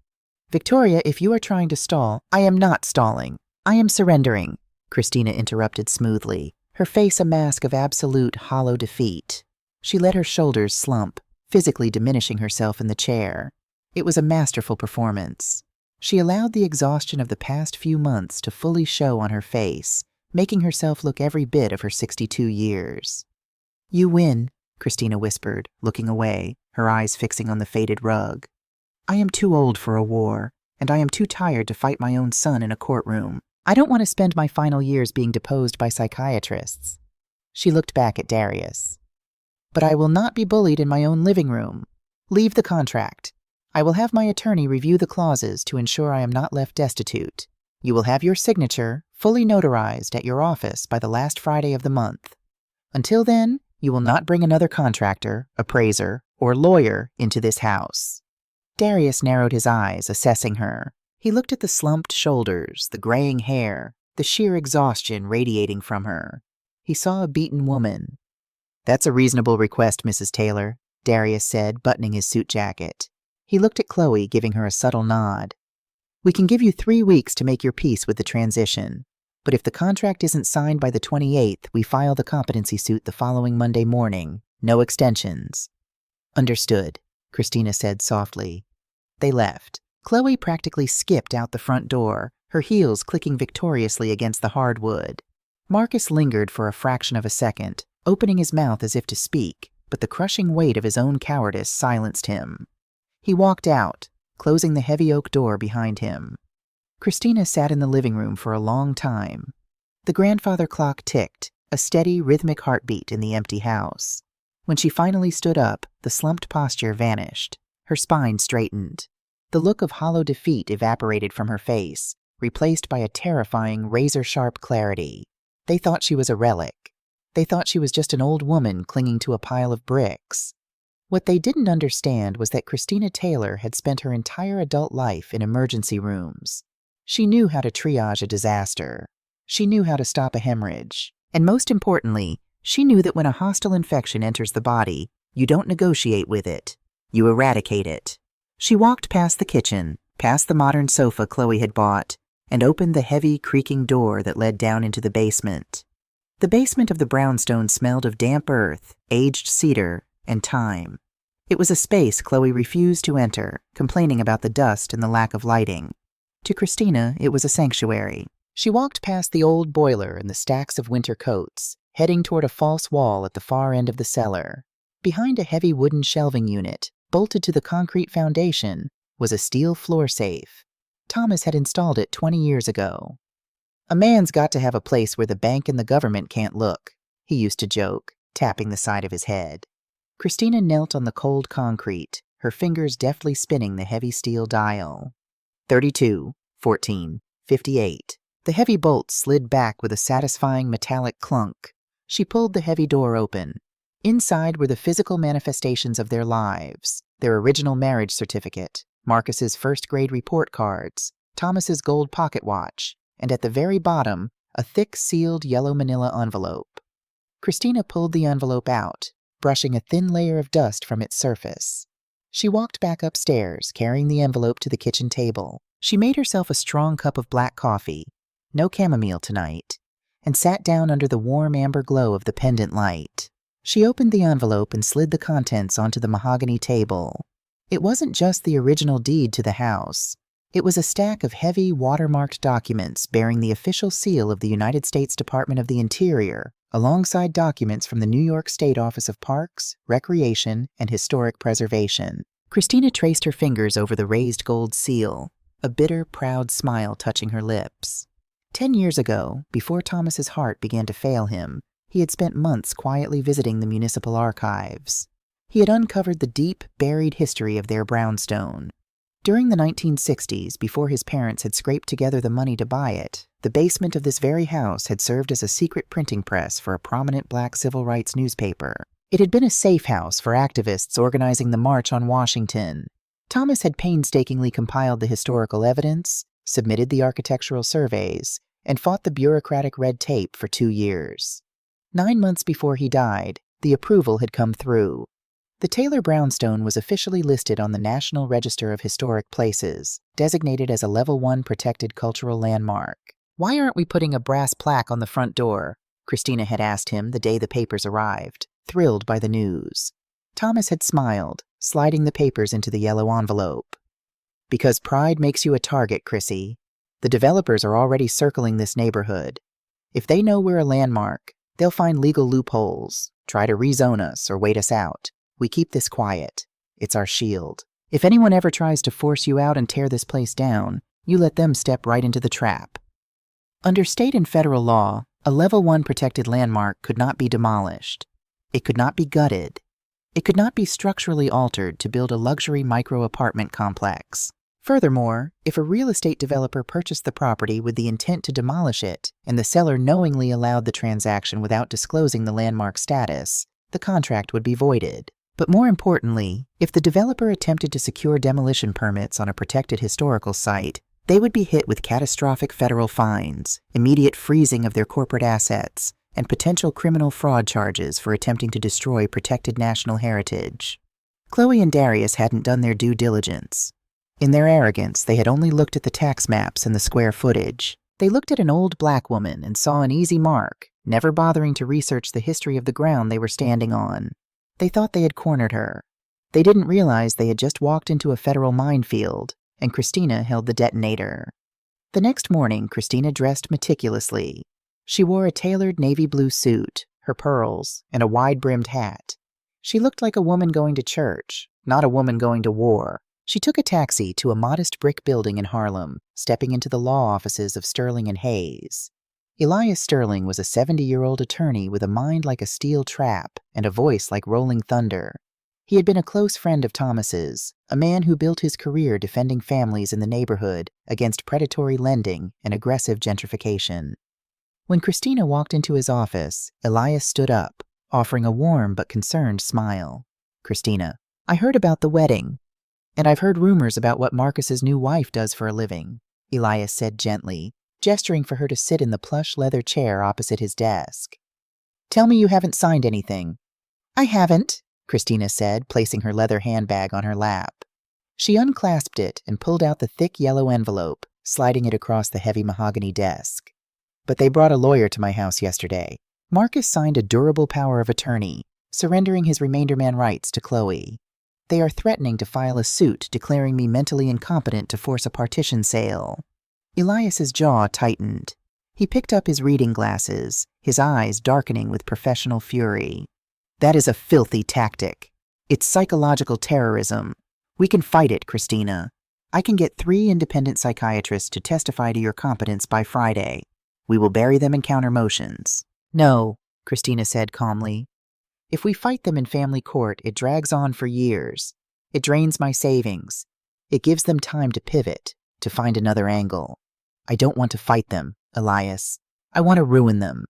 Speaker 1: Victoria, if you are trying to stall, I am not stalling. I am surrendering, Christina interrupted smoothly, her face a mask of absolute, hollow defeat. She let her shoulders slump, physically diminishing herself in the chair. It was a masterful performance. She allowed the exhaustion of the past few months to fully show on her face, making herself look every bit of her 62 years. You win, Christina whispered, looking away, her eyes fixing on the faded rug. I am too old for a war, and I am too tired to fight my own son in a courtroom. I don't want to spend my final years being deposed by psychiatrists. She looked back at Darius. But I will not be bullied in my own living room. Leave the contract. I will have my attorney review the clauses to ensure I am not left destitute. You will have your signature fully notarized at your office by the last Friday of the month. Until then, you will not bring another contractor, appraiser, or lawyer into this house. Darius narrowed his eyes, assessing her. He looked at the slumped shoulders, the graying hair, the sheer exhaustion radiating from her. He saw a beaten woman. That's a reasonable request, Mrs. Taylor, Darius said, buttoning his suit jacket. He looked at Chloe, giving her a subtle nod. We can give you 3 weeks to make your peace with the transition, but if the contract isn't signed by the 28th, we file the competency suit the following Monday morning. No extensions. Understood, Christina said softly. They left. Chloe practically skipped out the front door, her heels clicking victoriously against the hardwood. Marcus lingered for a fraction of a second, opening his mouth as if to speak, but the crushing weight of his own cowardice silenced him. He walked out, closing the heavy oak door behind him. Christina sat in the living room for a long time. The grandfather clock ticked, a steady, rhythmic heartbeat in the empty house. When she finally stood up, the slumped posture vanished. Her spine straightened. The look of hollow defeat evaporated from her face, replaced by a terrifying, razor-sharp clarity. They thought she was a relic. They thought she was just an old woman clinging to a pile of bricks. What they didn't understand was that Christina Taylor had spent her entire adult life in emergency rooms. She knew how to triage a disaster. She knew how to stop a hemorrhage. And most importantly, she knew that when a hostile infection enters the body, you don't negotiate with it. You eradicate it. She walked past the kitchen, past the modern sofa Chloe had bought, and opened the heavy, creaking door that led down into the basement. The basement of the brownstone smelled of damp earth, aged cedar, and time. It was a space Chloe refused to enter, complaining about the dust and the lack of lighting. To Christina, it was a sanctuary. She walked past the old boiler and the stacks of winter coats, heading toward a false wall at the far end of the cellar. Behind a heavy wooden shelving unit, bolted to the concrete foundation, was a steel floor safe. Thomas had installed it 20 years ago. A man's got to have a place where the bank and the government can't look, he used to joke, tapping the side of his head. Christina knelt on the cold concrete, her fingers deftly spinning the heavy steel dial. 32, 14, 58. The heavy bolts slid back with a satisfying metallic clunk. She pulled the heavy door open. Inside were the physical manifestations of their lives, their original marriage certificate, Marcus's first-grade report cards, Thomas's gold pocket watch, and at the very bottom, a thick, sealed yellow manila envelope. Christina pulled the envelope out, brushing a thin layer of dust from its surface. She walked back upstairs, carrying the envelope to the kitchen table. She made herself a strong cup of black coffee, no chamomile tonight, and sat down under the warm amber glow of the pendant light. She opened the envelope and slid the contents onto the mahogany table. It wasn't just the original deed to the house. It was a stack of heavy, watermarked documents bearing the official seal of the United States Department of the Interior, alongside documents from the New York State Office of Parks, Recreation, and Historic Preservation. Christina traced her fingers over the raised gold seal, a bitter, proud smile touching her lips. 10 years ago, before Thomas's heart began to fail him, he had spent months quietly visiting the municipal archives. He had uncovered the deep, buried history of their brownstone. During the 1960s, before his parents had scraped together the money to buy it, the basement of this very house had served as a secret printing press for a prominent black civil rights newspaper. It had been a safe house for activists organizing the March on Washington. Thomas had painstakingly compiled the historical evidence, submitted the architectural surveys, and fought the bureaucratic red tape for 2 years. 9 months before he died, the approval had come through. The Taylor brownstone was officially listed on the National Register of Historic Places, designated as a Level 1 protected cultural landmark. "Why aren't we putting a brass plaque on the front door?" Christina had asked him the day the papers arrived, thrilled by the news. Thomas had smiled, sliding the papers into the yellow envelope. "Because pride makes you a target, Chrissy. The developers are already circling this neighborhood. If they know we're a landmark, they'll find legal loopholes, try to rezone us or wait us out. We keep this quiet. It's our shield. If anyone ever tries to force you out and tear this place down, you let them step right into the trap." Under state and federal law, a Level 1 protected landmark could not be demolished. It could not be gutted. It could not be structurally altered to build a luxury micro-apartment complex. Furthermore, if a real estate developer purchased the property with the intent to demolish it, and the seller knowingly allowed the transaction without disclosing the landmark status, the contract would be voided. But more importantly, if the developer attempted to secure demolition permits on a protected historical site, they would be hit with catastrophic federal fines, immediate freezing of their corporate assets, and potential criminal fraud charges for attempting to destroy protected national heritage. Chloe and Darius hadn't done their due diligence. In their arrogance, they had only looked at the tax maps and the square footage. They looked at an old black woman and saw an easy mark, never bothering to research the history of the ground they were standing on. They thought they had cornered her. They didn't realize they had just walked into a federal minefield, and Christina held the detonator. The next morning, Christina dressed meticulously. She wore a tailored navy blue suit, her pearls, and a wide-brimmed hat. She looked like a woman going to church, not a woman going to war. She took a taxi to a modest brick building in Harlem, stepping into the law offices of Sterling and Hayes. Elias Sterling was a 70-year-old attorney with a mind like a steel trap and a voice like rolling thunder. He had been a close friend of Thomas's, a man who built his career defending families in the neighborhood against predatory lending and aggressive gentrification. When Christina walked into his office, Elias stood up, offering a warm but concerned smile. "Christina, I heard about the wedding, and I've heard rumors about what Marcus's new wife does for a living," Elias said gently, gesturing for her to sit in the plush leather chair opposite his desk. "Tell me you haven't signed anything." "I haven't," Christina said, placing her leather handbag on her lap. She unclasped it and pulled out the thick yellow envelope, sliding it across the heavy mahogany desk. "But they brought a lawyer to my house yesterday. Marcus signed a durable power of attorney, surrendering his remainder man rights to Chloe. They are threatening to file a suit declaring me mentally incompetent to force a partition sale." Elias's jaw tightened. He picked up his reading glasses, his eyes darkening with professional fury. "That is a filthy tactic. It's psychological terrorism. We can fight it, Christina. I can get 3 independent psychiatrists to testify to your competence by Friday. We will bury them in counter motions." "No," Christina said calmly. "If we fight them in family court, it drags on for years. It drains my savings. It gives them time to pivot, to find another angle. I don't want to fight them, Elias. I want to ruin them."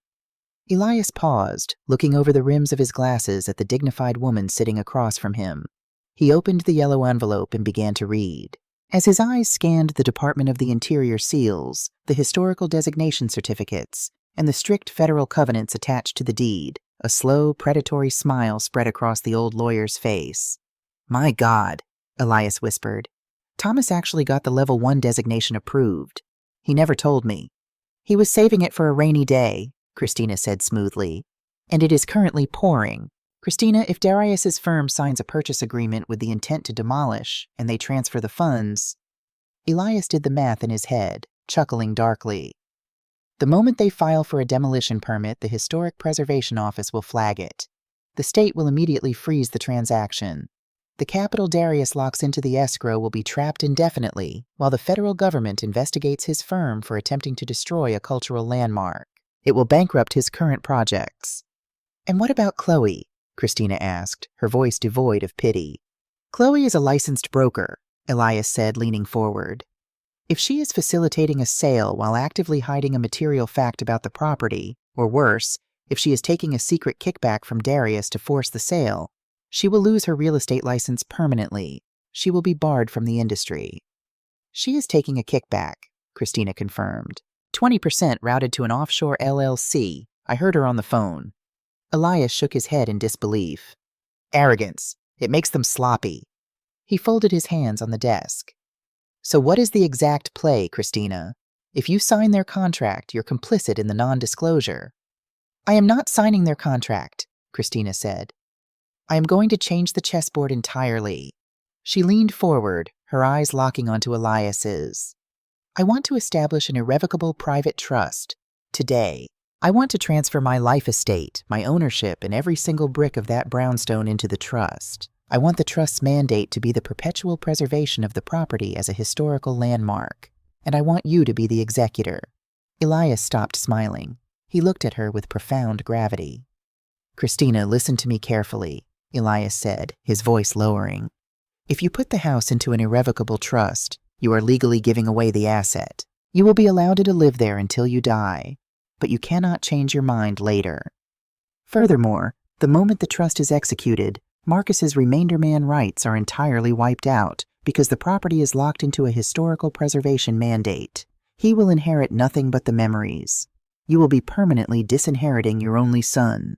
Speaker 1: Elias paused, looking over the rims of his glasses at the dignified woman sitting across from him. He opened the yellow envelope and began to read. As his eyes scanned the Department of the Interior seals, the historical designation certificates, and the strict federal covenants attached to the deed, a slow, predatory smile spread across the old lawyer's face. "My God," Elias whispered. "Thomas actually got the Level 1 designation approved. He never told me." "He was saving it for a rainy day," Christina said smoothly. "And it is currently pouring. Christina, if Darius's firm signs a purchase agreement with the intent to demolish, and they transfer the funds..." Elias did the math in his head, chuckling darkly. "The moment they file for a demolition permit, the Historic Preservation Office will flag it. The state will immediately freeze the transaction. The capital Darius locks into the escrow will be trapped indefinitely, while the federal government investigates his firm for attempting to destroy a cultural landmark. It will bankrupt his current projects." "And what about Chloe?" Christina asked, her voice devoid of pity. "Chloe is a licensed broker," Elias said, leaning forward. "If she is facilitating a sale while actively hiding a material fact about the property, or worse, if she is taking a secret kickback from Darius to force the sale, she will lose her real estate license permanently. She will be barred from the industry." "She is taking a kickback," Christina confirmed. 20% routed to an offshore LLC. I heard her on the phone." Elias shook his head in disbelief. "Arrogance. It makes them sloppy." He folded his hands on the desk. "So what is the exact play, Christina? If you sign their contract, you're complicit in the non-disclosure." "I am not signing their contract," Christina said. "I am going to change the chessboard entirely." She leaned forward, her eyes locking onto Elias's. "I want to establish an irrevocable private trust. Today. I want to transfer my life estate, my ownership, and every single brick of that brownstone into the trust. I want the trust's mandate to be the perpetual preservation of the property as a historical landmark. And I want you to be the executor." Elias stopped smiling. He looked at her with profound gravity. "Christina, listen to me carefully," Elias said, his voice lowering. "If you put the house into an irrevocable trust, you are legally giving away the asset. You will be allowed to live there until you die, but you cannot change your mind later. Furthermore, the moment the trust is executed, Marcus's remainder man rights are entirely wiped out because the property is locked into a historical preservation mandate. He will inherit nothing but the memories. You will be permanently disinheriting your only son."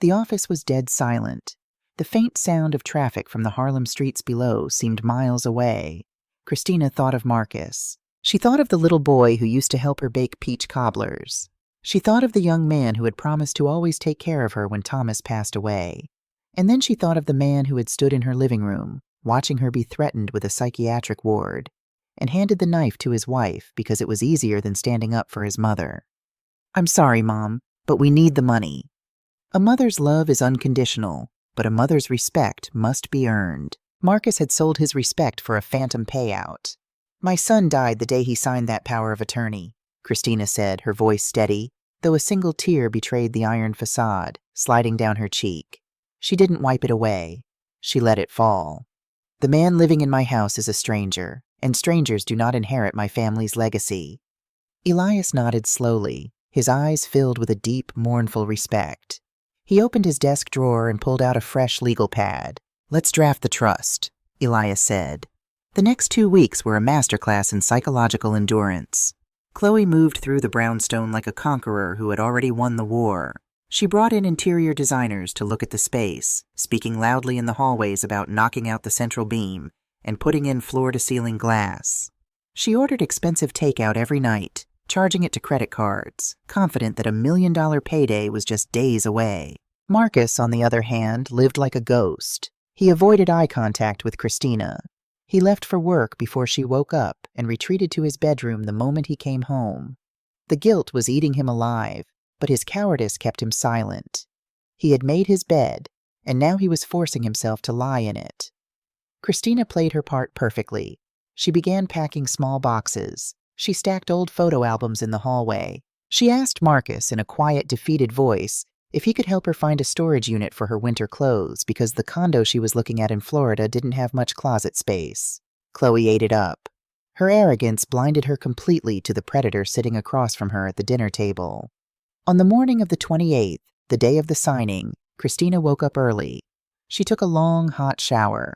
Speaker 1: The office was dead silent. The faint sound of traffic from the Harlem streets below seemed miles away. Christina thought of Marcus. She thought of the little boy who used to help her bake peach cobblers. She thought of the young man who had promised to always take care of her when Thomas passed away. And then she thought of the man who had stood in her living room, watching her be threatened with a psychiatric ward, and handed the knife to his wife because it was easier than standing up for his mother. "I'm sorry, Mom, but we need the money." A mother's love is unconditional, but a mother's respect must be earned. Marcus had sold his respect for a phantom payout. "My son died the day he signed that power of attorney," Christina said, her voice steady, though a single tear betrayed the iron facade, sliding down her cheek. She didn't wipe it away. She let it fall. "The man living in my house is a stranger, and strangers do not inherit my family's legacy." Elias nodded slowly, his eyes filled with a deep, mournful respect. He opened his desk drawer and pulled out a fresh legal pad. "Let's draft the trust," Elias said. The next 2 weeks were a masterclass in psychological endurance. Chloe moved through the brownstone like a conqueror who had already won the war. She brought in interior designers to look at the space, speaking loudly in the hallways about knocking out the central beam and putting in floor-to-ceiling glass. She ordered expensive takeout every night, charging it to credit cards, confident that $1 million payday was just days away. Marcus, on the other hand, lived like a ghost. He avoided eye contact with Christina. He left for work before she woke up and retreated to his bedroom the moment he came home. The guilt was eating him alive, but his cowardice kept him silent. He had made his bed, and now he was forcing himself to lie in it. Christina played her part perfectly. She began packing small boxes. She stacked old photo albums in the hallway. She asked Marcus, in a quiet, defeated voice, if he could help her find a storage unit for her winter clothes because the condo she was looking at in Florida didn't have much closet space. Chloe ate it up. Her arrogance blinded her completely to the predator sitting across from her at the dinner table. On the morning of the 28th, the day of the signing, Christina woke up early. She took a long, hot shower.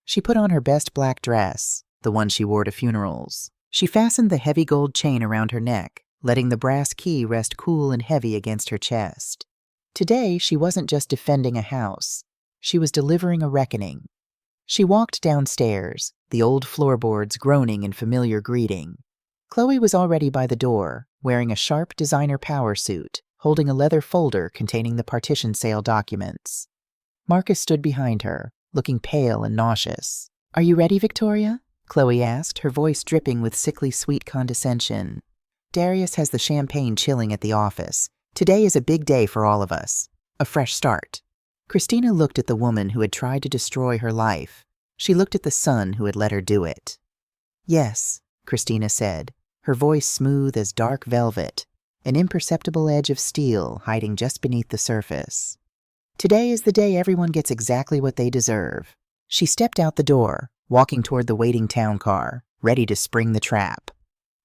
Speaker 1: She put on her best black dress, the one she wore to funerals. She fastened the heavy gold chain around her neck, letting the brass key rest cool and heavy against her chest. Today, she wasn't just defending a house. She was delivering a reckoning. She walked downstairs, the old floorboards groaning in familiar greeting. Chloe was already by the door, wearing a sharp designer power suit, holding a leather folder containing the partition sale documents. Marcus stood behind her, looking pale and nauseous. "Are you ready, Victoria?" Chloe asked, her voice dripping with sickly sweet condescension. "Darius has the champagne chilling at the office. Today is a big day for all of us. A fresh start." Christina looked at the woman who had tried to destroy her life. She looked at the son who had let her do it. "Yes," Christina said, her voice smooth as dark velvet, an imperceptible edge of steel hiding just beneath the surface. "Today is the day everyone gets exactly what they deserve." She stepped out the door, walking toward the waiting town car, ready to spring the trap.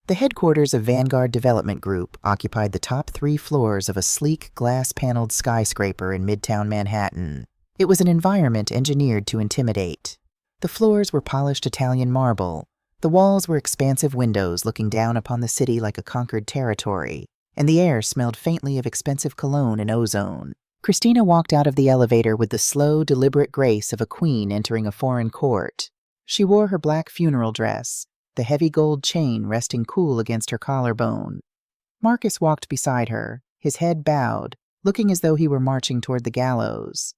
Speaker 1: The headquarters of Vanguard Development Group occupied the top 3 floors of a sleek, glass-paneled skyscraper in Midtown Manhattan. It was an environment engineered to intimidate. The floors were polished Italian marble. The walls were expansive windows looking down upon the city like a conquered territory, and the air smelled faintly of expensive cologne and ozone. Christina walked out of the elevator with the slow, deliberate grace of a queen entering a foreign court. She wore her black funeral dress, the heavy gold chain resting cool against her collarbone. Marcus walked beside her, his head bowed, looking as though he were marching toward the gallows.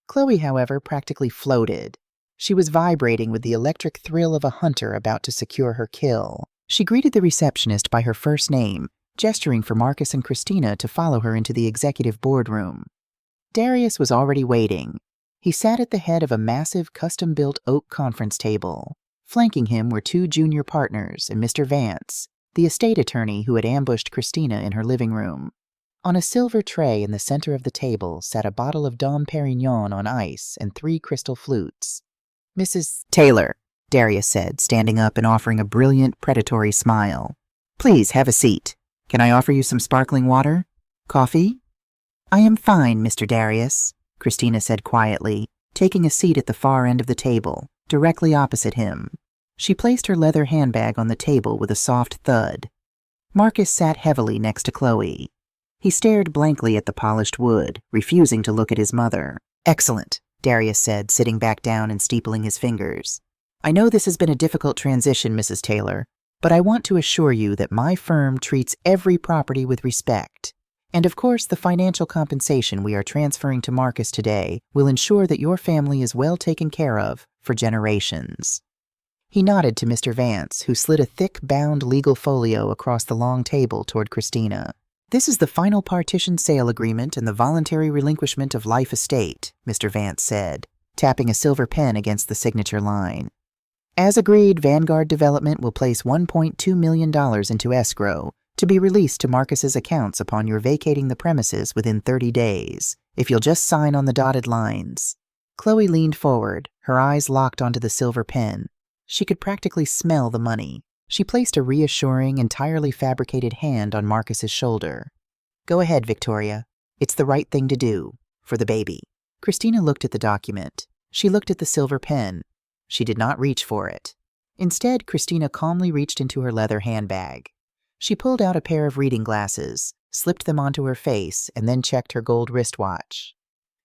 Speaker 1: Chloe, however, practically floated. She was vibrating with the electric thrill of a hunter about to secure her kill. She greeted the receptionist by her first name, gesturing for Marcus and Christina to follow her into the executive boardroom. Darius was already waiting. He sat at the head of a massive custom-built oak conference table. Flanking him were two junior partners and Mr. Vance, the estate attorney who had ambushed Christina in her living room. On a silver tray in the center of the table sat a bottle of Dom Perignon on ice and 3 crystal flutes. "Mrs. Taylor," Darius said, standing up and offering a brilliant, predatory smile. "Please have a seat. Can I offer you some sparkling water? Coffee?" "I am fine, Mr. Darius," Christina said quietly, taking a seat at the far end of the table, directly opposite him. She placed her leather handbag on the table with a soft thud. Marcus sat heavily next to Chloe. He stared blankly at the polished wood, refusing to look at his mother. "Excellent," Darius said, sitting back down and steepling his fingers. "I know this has been a difficult transition, Mrs. Taylor, but I want to assure you that my firm treats every property with respect. And of course, the financial compensation we are transferring to Marcus today will ensure that your family is well taken care of for generations." He nodded to Mr. Vance, who slid a thick, bound legal folio across the long table toward Christina. "This is the final partition sale agreement and the voluntary relinquishment of life estate," Mr. Vance said, tapping a silver pen against the signature line. "As agreed, Vanguard Development will place $1.2 million into escrow, to be released to Marcus's accounts upon your vacating the premises within 30 days, if you'll just sign on the dotted lines." Chloe leaned forward, her eyes locked onto the silver pen. She could practically smell the money. She placed a reassuring, entirely fabricated hand on Marcus's shoulder. "Go ahead, Victoria. It's the right thing to do. For the baby." Christina looked at the document. She looked at the silver pen. She did not reach for it. Instead, Christina calmly reached into her leather handbag. She pulled out a pair of reading glasses, slipped them onto her face, and then checked her gold wristwatch.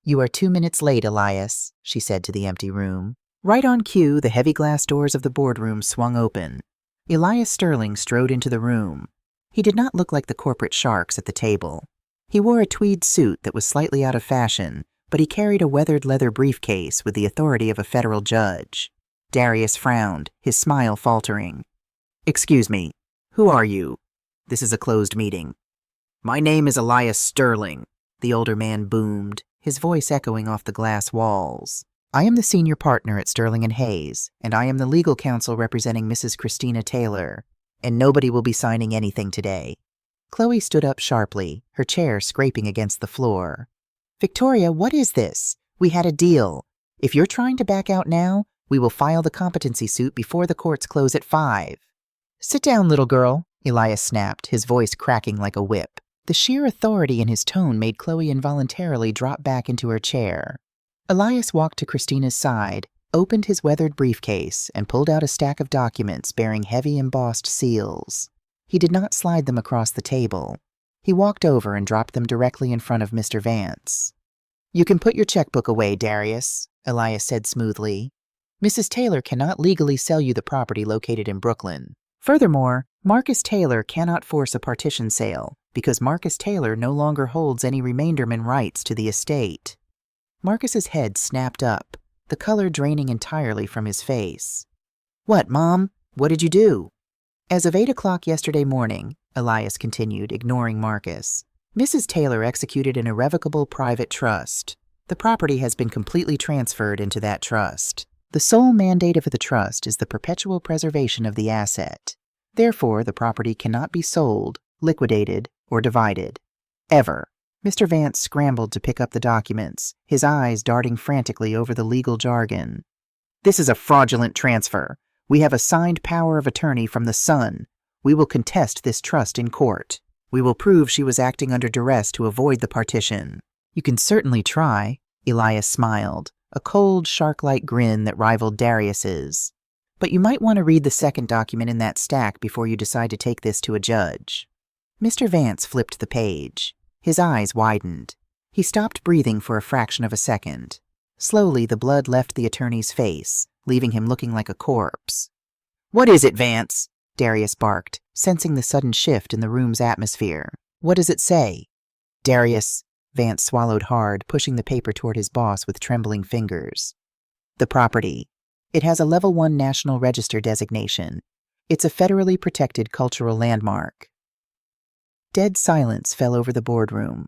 Speaker 1: "You are 2 minutes late, Elias," she said to the empty room. Right on cue, the heavy glass doors of the boardroom swung open. Elias Sterling strode into the room. He did not look like the corporate sharks at the table. He wore a tweed suit that was slightly out of fashion, but he carried a weathered leather briefcase with the authority of a federal judge. Darius frowned, his smile faltering. "Excuse me, who are you? This is a closed meeting." "My name is Elias Sterling," the older man boomed, his voice echoing off the glass walls. "I am the senior partner at Sterling & Hayes, and I am the legal counsel representing Mrs. Christina Taylor, and nobody will be signing anything today." Chloe stood up sharply, her chair scraping against the floor. "Victoria, what is this? We had a deal. If you're trying to back out now, we will file the competency suit before the courts close at 5. "Sit down, little girl," Elias snapped, his voice cracking like a whip. The sheer authority in his tone made Chloe involuntarily drop back into her chair. Elias walked to Christina's side, opened his weathered briefcase, and pulled out a stack of documents bearing heavy embossed seals. He did not slide them across the table. He walked over and dropped them directly in front of Mr. Vance. "You can put your checkbook away, Darius," Elias said smoothly. "Mrs. Taylor cannot legally sell you the property located in Brooklyn. Furthermore, Marcus Taylor cannot force a partition sale because Marcus Taylor no longer holds any remainderman rights to the estate." Marcus's head snapped up, the color draining entirely from his face. "What, Mom? What did you do?" "As of 8 o'clock yesterday morning," Elias continued, ignoring Marcus, "Mrs. Taylor executed an irrevocable private trust. The property has been completely transferred into that trust. The sole mandate of the trust is the perpetual preservation of the asset. Therefore, the property cannot be sold, liquidated, or divided. Ever." Mr. Vance scrambled to pick up the documents, his eyes darting frantically over the legal jargon. "This is a fraudulent transfer. We have a signed power of attorney from the Sun. We will contest this trust in court. We will prove she was acting under duress to avoid the partition." "You can certainly try," Elias smiled, a cold, shark-like grin that rivaled Darius's. "But you might want to read the second document in that stack before you decide to take this to a judge." Mr. Vance flipped the page. His eyes widened. He stopped breathing for a fraction of a second. Slowly, the blood left the attorney's face, leaving him looking like a corpse. "What is it, Vance?" Darius barked, sensing the sudden shift in the room's atmosphere. "What does it say?" "Darius," Vance swallowed hard, pushing the paper toward his boss with trembling fingers. "The property. It has a Level 1 National Register designation. It's a federally protected cultural landmark." Dead silence fell over the boardroom,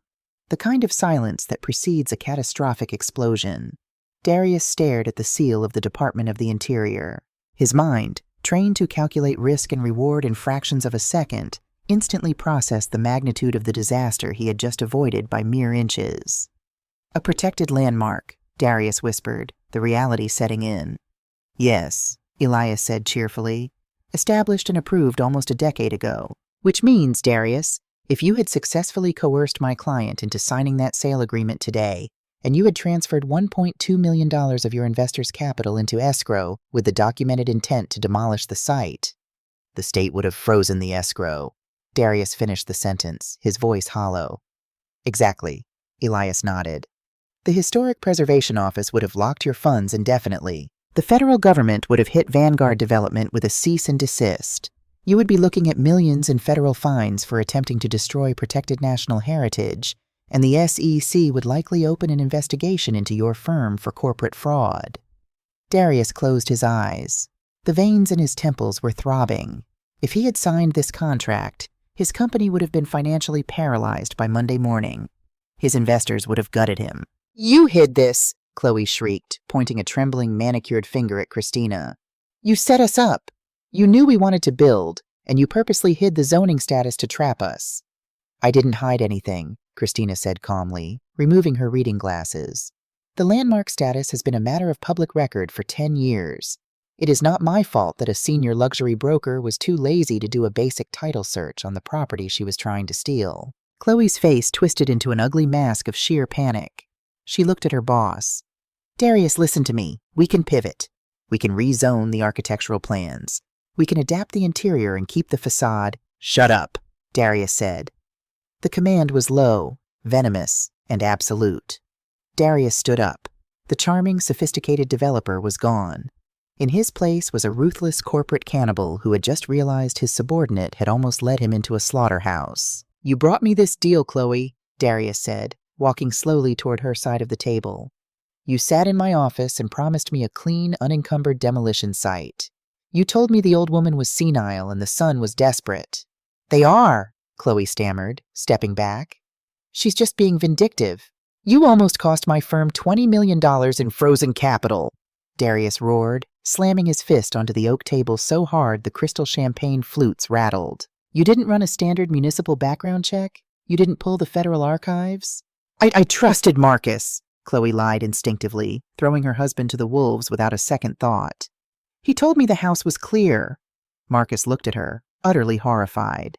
Speaker 1: the kind of silence that precedes a catastrophic explosion. Darius stared at the seal of the Department of the Interior. His mind, trained to calculate risk and reward in fractions of a second, instantly processed the magnitude of the disaster he had just avoided by mere inches. "A protected landmark," Darius whispered, the reality setting in. "Yes," Elias said cheerfully. "Established and approved almost a decade ago. Which means, Darius, if you had successfully coerced my client into signing that sale agreement today, and you had transferred $1.2 million of your investor's capital into escrow with the documented intent to demolish the site, the state would have frozen the escrow." Darius finished the sentence, his voice hollow. "Exactly," Elias nodded. "The Historic Preservation Office would have locked your funds indefinitely. The federal government would have hit Vanguard Development with a cease and desist. You would be looking at millions in federal fines for attempting to destroy protected national heritage, and the SEC would likely open an investigation into your firm for corporate fraud." Darius closed his eyes. The veins in his temples were throbbing. If he had signed this contract, his company would have been financially paralyzed by Monday morning. His investors would have gutted him. "You hid this!" Chloe shrieked, pointing a trembling, manicured finger at Christina. "You set us up! You knew we wanted to build, and you purposely hid the zoning status to trap us." "I didn't hide anything," Christina said calmly, removing her reading glasses. "The landmark status has been a matter of public record for 10 years. It is not my fault that a senior luxury broker was too lazy to do a basic title search on the property she was trying to steal." Chloe's face twisted into an ugly mask of sheer panic. She looked at her boss. "Darius, listen to me. We can pivot. We can rezone the architectural plans. We can adapt the interior and keep the facade." "Shut up," Darius said. The command was low, venomous, and absolute. Darius stood up. The charming, sophisticated developer was gone. In his place was a ruthless corporate cannibal who had just realized his subordinate had almost led him into a slaughterhouse. "You brought me this deal, Chloe," Darius said, walking slowly toward her side of the table. "You sat in my office and promised me a clean, unencumbered demolition site. You told me the old woman was senile and the son was desperate." "They are," Chloe stammered, stepping back. "She's just being vindictive. You almost cost my firm $20 million in frozen capital," Darius roared, slamming his fist onto the oak table so hard the crystal champagne flutes rattled. "You didn't run a standard municipal background check? You didn't pull the federal archives?" I trusted Marcus," Chloe lied instinctively, throwing her husband to the wolves without a second thought. "He told me the house was clear." Marcus looked at her, utterly horrified.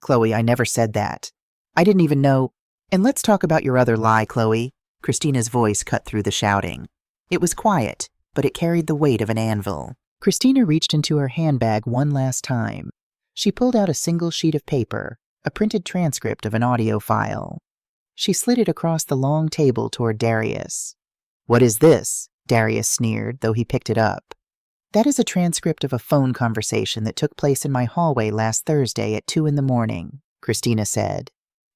Speaker 1: "Chloe, I never said that. I didn't even know—" "And let's talk about your other lie, Chloe." Christina's voice cut through the shouting. It was quiet, but it carried the weight of an anvil. Christina reached into her handbag one last time. She pulled out a single sheet of paper, a printed transcript of an audio file. She slid it across the long table toward Darius. "What is this?" Darius sneered, though he picked it up. "That is a transcript of a phone conversation that took place in my hallway last Thursday at 2 a.m, Christina said.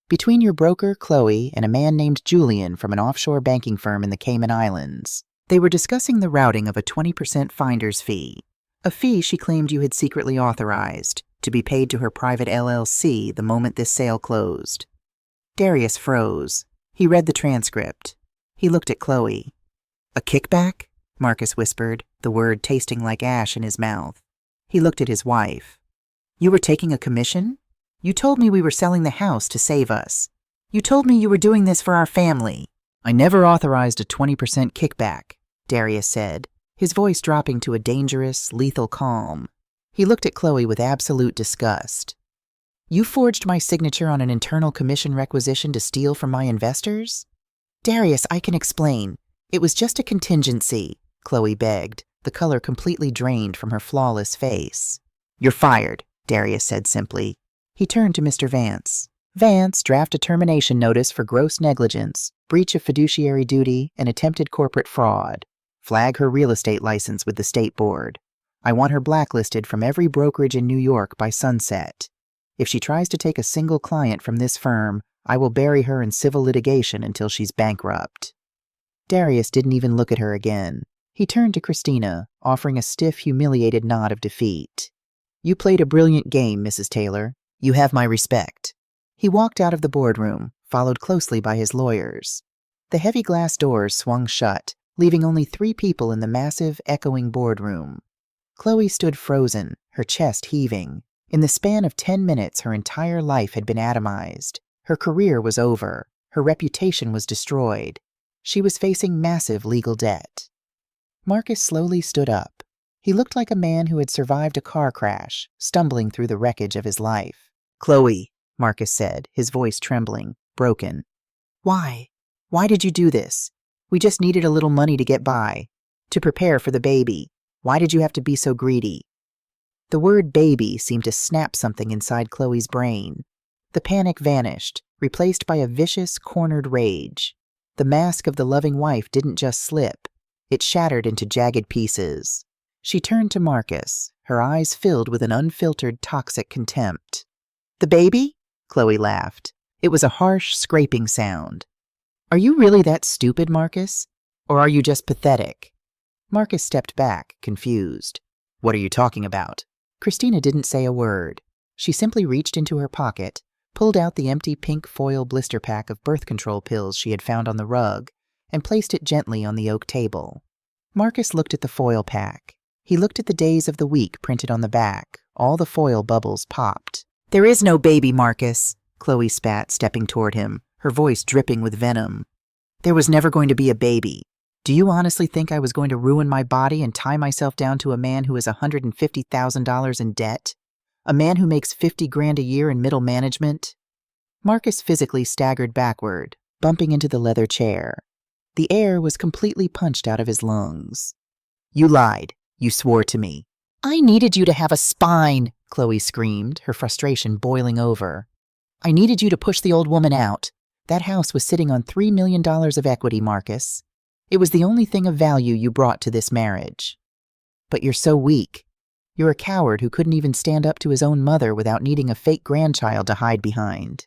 Speaker 1: "Between your broker, Chloe, and a man named Julian from an offshore banking firm in the Cayman Islands. They were discussing the routing of a 20% finder's fee, a fee she claimed you had secretly authorized, to be paid to her private LLC the moment this sale closed." Darius froze. He read the transcript. He looked at Chloe. "A kickback?" Marcus whispered, the word tasting like ash in his mouth. He looked at his wife. "You were taking a commission? You told me we were selling the house to save us. You told me you were doing this for our family." "I never authorized a 20% kickback," Darius said, his voice dropping to a dangerous, lethal calm. He looked at Chloe with absolute disgust. "You forged my signature on an internal commission requisition to steal from my investors?" "Darius, I can explain. It was just a contingency," Chloe begged, the color completely drained from her flawless face. "You're fired," Darius said simply. He turned to Mr. Vance. Vance, draft a termination notice for gross negligence, breach of fiduciary duty, and attempted corporate fraud. Flag her real estate license with the state board. I want her blacklisted from every brokerage in New York by sunset. If she tries to take a single client from this firm, I will bury her in civil litigation until she's bankrupt." Darius didn't even look at her again. He turned to Christina, offering a stiff, humiliated nod of defeat. "You played a brilliant game, Mrs. Taylor. You have my respect." He walked out of the boardroom, followed closely by his lawyers. The heavy glass doors swung shut, leaving only 3 people in the massive, echoing boardroom. Chloe stood frozen, her chest heaving. In the span of 10 minutes, her entire life had been atomized. Her career was over. Her reputation was destroyed. She was facing massive legal debt. Marcus slowly stood up. He looked like a man who had survived a car crash, stumbling through the wreckage of his life. "Chloe," Marcus said, his voice trembling, broken. "Why? Why did you do this? We just needed a little money to get by, to prepare for the baby. Why did you have to be so greedy?" The word baby seemed to snap something inside Chloe's brain. The panic vanished, replaced by a vicious, cornered rage. The mask of the loving wife didn't just slip. It shattered into jagged pieces. She turned to Marcus, her eyes filled with an unfiltered, toxic contempt. "The baby?" Chloe laughed. It was a harsh, scraping sound. "Are you really that stupid, Marcus? Or are you just pathetic?" Marcus stepped back, confused. "What are you talking about?" Christina didn't say a word. She simply reached into her pocket, pulled out the empty pink foil blister pack of birth control pills she had found on the rug, and placed it gently on the oak table. Marcus looked at the foil pack. He looked at the days of the week printed on the back. All the foil bubbles popped. "There is no baby, Marcus," Chloe spat, stepping toward him, her voice dripping with venom. "There was never going to be a baby. Do you honestly think I was going to ruin my body and tie myself down to a man who is $150,000 in debt? A man who makes $50,000 a year in middle management?" Marcus physically staggered backward, bumping into the leather chair. The air was completely punched out of his lungs. "You lied. You swore to me." "I needed you to have a spine," Chloe screamed, her frustration boiling over. "I needed you to push the old woman out. That house was sitting on $3 million of equity, Marcus. It was the only thing of value you brought to this marriage. But you're so weak. You're a coward who couldn't even stand up to his own mother without needing a fake grandchild to hide behind."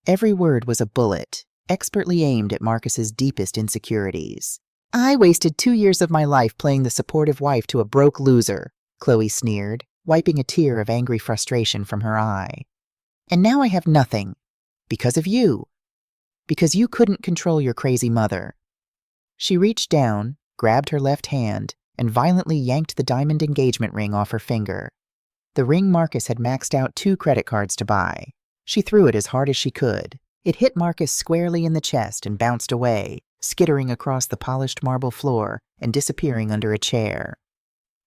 Speaker 1: Every word was a bullet, expertly aimed at Marcus's deepest insecurities. "I wasted 2 years of my life playing the supportive wife to a broke loser," Chloe sneered, wiping a tear of angry frustration from her eye. "And now I have nothing. Because of you. Because you couldn't control your crazy mother." She reached down, grabbed her left hand, and violently yanked the diamond engagement ring off her finger. The ring Marcus had maxed out 2 credit cards to buy. She threw it as hard as she could. It hit Marcus squarely in the chest and bounced away, skittering across the polished marble floor and disappearing under a chair.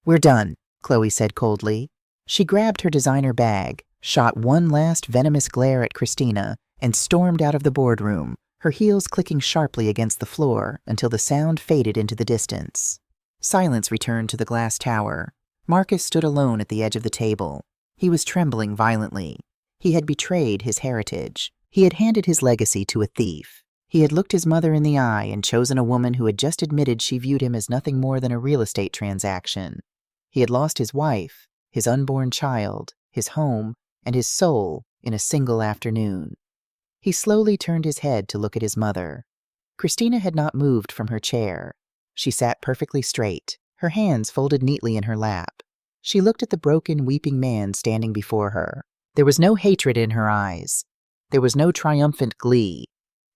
Speaker 1: "We're done," Chloe said coldly. She grabbed her designer bag, shot one last venomous glare at Christina, and stormed out of the boardroom, her heels clicking sharply against the floor until the sound faded into the distance. Silence returned to the glass tower. Marcus stood alone at the edge of the table. He was trembling violently. He had betrayed his heritage. He had handed his legacy to a thief. He had looked his mother in the eye and chosen a woman who had just admitted she viewed him as nothing more than a real estate transaction. He had lost his wife, his unborn child, his home, and his soul in a single afternoon. He slowly turned his head to look at his mother. Christina had not moved from her chair. She sat perfectly straight, her hands folded neatly in her lap. She looked at the broken, weeping man standing before her. There was no hatred in her eyes. There was no triumphant glee.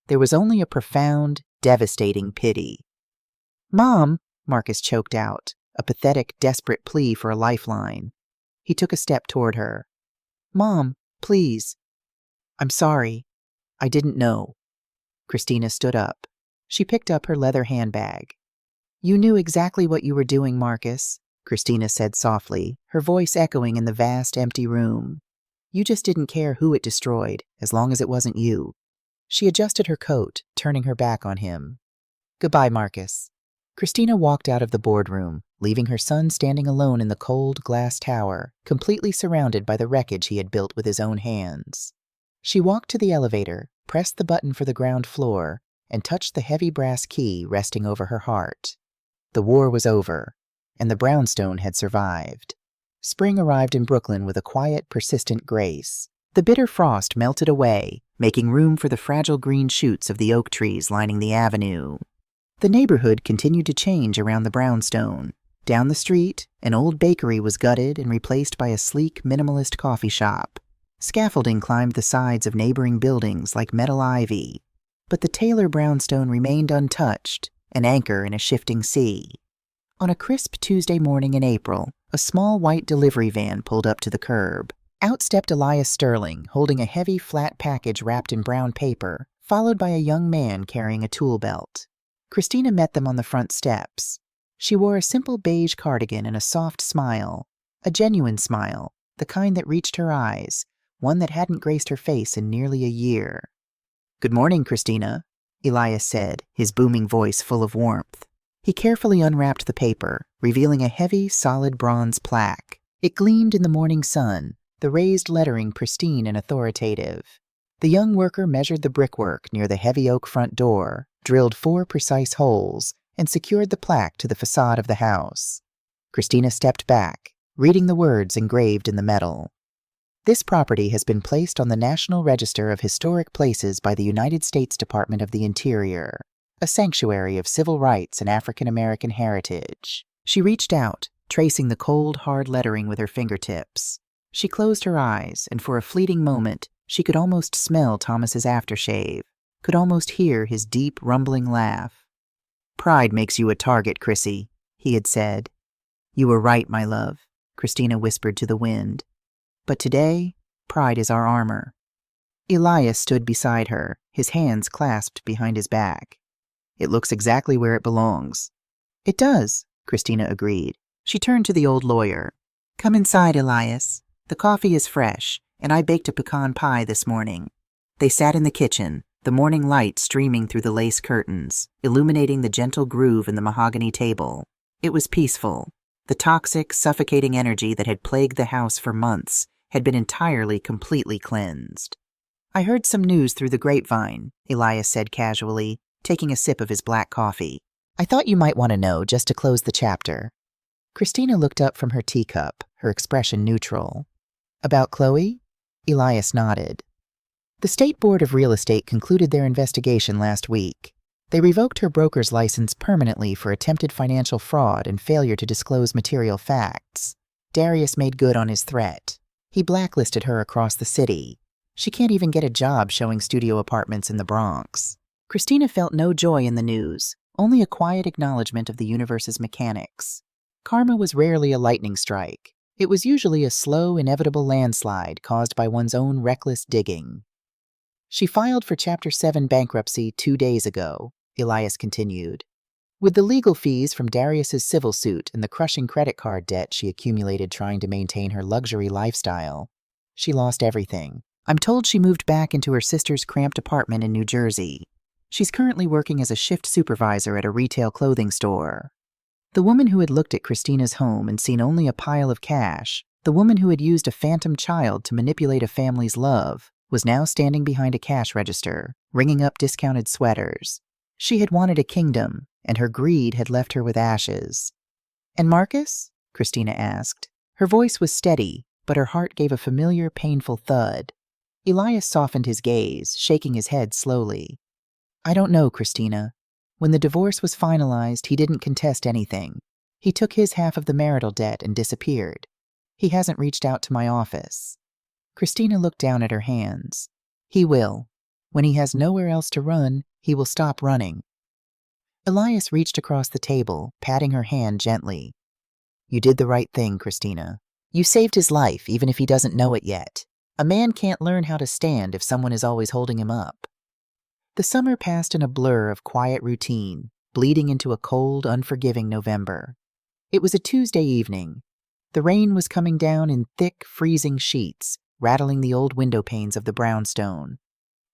Speaker 1: There was only a profound, devastating pity. "Mom," Marcus choked out, a pathetic, desperate plea for a lifeline. He took a step toward her. "Mom, please. I'm sorry. I didn't know." Christina stood up. She picked up her leather handbag. "You knew exactly what you were doing, Marcus," Christina said softly, her voice echoing in the vast, empty room. "You just didn't care who it destroyed, as long as it wasn't you." She adjusted her coat, turning her back on him. "Goodbye, Marcus." Christina walked out of the boardroom, leaving her son standing alone in the cold glass tower, completely surrounded by the wreckage he had built with his own hands. She walked to the elevator, pressed the button for the ground floor, and touched the heavy brass key resting over her heart. The war was over, and the brownstone had survived. Spring arrived in Brooklyn with a quiet, persistent grace. The bitter frost melted away, making room for the fragile green shoots of the oak trees lining the avenue. The neighborhood continued to change around the brownstone. Down the street, an old bakery was gutted and replaced by a sleek, minimalist coffee shop. Scaffolding climbed the sides of neighboring buildings like metal ivy. But the Taylor brownstone remained untouched, an anchor in a shifting sea. On a crisp Tuesday morning in April, a small white delivery van pulled up to the curb. Out stepped Elias Sterling, holding a heavy, flat package wrapped in brown paper, followed by a young man carrying a tool belt. Christina met them on the front steps. She wore a simple beige cardigan and a soft smile, a genuine smile, the kind that reached her eyes, one that hadn't graced her face in nearly a year. "Good morning, Christina," Elias said, his booming voice full of warmth. He carefully unwrapped the paper, revealing a heavy, solid bronze plaque. It gleamed in the morning sun, the raised lettering pristine and authoritative. The young worker measured the brickwork near the heavy oak front door, drilled 4 precise holes, and secured the plaque to the facade of the house. Christina stepped back, reading the words engraved in the metal. "This property has been placed on the National Register of Historic Places by the United States Department of the Interior, a sanctuary of civil rights and African American heritage." She reached out, tracing the cold, hard lettering with her fingertips. She closed her eyes, and for a fleeting moment, she could almost smell Thomas's aftershave, could almost hear his deep, rumbling laugh. "Pride makes you a target, Chrissy," he had said. "You were right, my love," Christina whispered to the wind. "But today, pride is our armor." Elias stood beside her, his hands clasped behind his back. "It looks exactly where it belongs." "It does," Christina agreed. She turned to the old lawyer. "Come inside, Elias. The coffee is fresh, and I baked a pecan pie this morning." They sat in the kitchen, the morning light streaming through the lace curtains, illuminating the gentle groove in the mahogany table. It was peaceful. The toxic, suffocating energy that had plagued the house for months had been entirely, completely cleansed. "I heard some news through the grapevine," Elias said casually, taking a sip of his black coffee. "I thought you might want to know just to close the chapter." Christina looked up from her teacup, her expression neutral. "About Chloe?" Elias nodded. "The State Board of Real Estate concluded their investigation last week. They revoked her broker's license permanently for attempted financial fraud and failure to disclose material facts. Darius made good on his threat. He blacklisted her across the city. She can't even get a job showing studio apartments in the Bronx." Christina felt no joy in the news, only a quiet acknowledgement of the universe's mechanics. Karma was rarely a lightning strike. It was usually a slow, inevitable landslide caused by one's own reckless digging. "She filed for Chapter 7 bankruptcy 2 days ago," Elias continued. "With the legal fees from Darius's civil suit and the crushing credit card debt she accumulated trying to maintain her luxury lifestyle, she lost everything. I'm told she moved back into her sister's cramped apartment in New Jersey. She's currently working as a shift supervisor at a retail clothing store." The woman who had looked at Christina's home and seen only a pile of cash, the woman who had used a phantom child to manipulate a family's love, was now standing behind a cash register, ringing up discounted sweaters. She had wanted a kingdom, and her greed had left her with ashes. "And Marcus?" Christina asked. Her voice was steady, but her heart gave a familiar, painful thud. Elias softened his gaze, shaking his head slowly. "I don't know, Christina. When the divorce was finalized, he didn't contest anything. He took his half of the marital debt and disappeared. He hasn't reached out to my office." Christina looked down at her hands. "He will. When he has nowhere else to run, he will stop running." Elias reached across the table, patting her hand gently. "You did the right thing, Christina. You saved his life, even if he doesn't know it yet. A man can't learn how to stand if someone is always holding him up." The summer passed in a blur of quiet routine, bleeding into a cold, unforgiving November. It was a Tuesday evening. The rain was coming down in thick, freezing sheets, rattling the old window panes of the brownstone.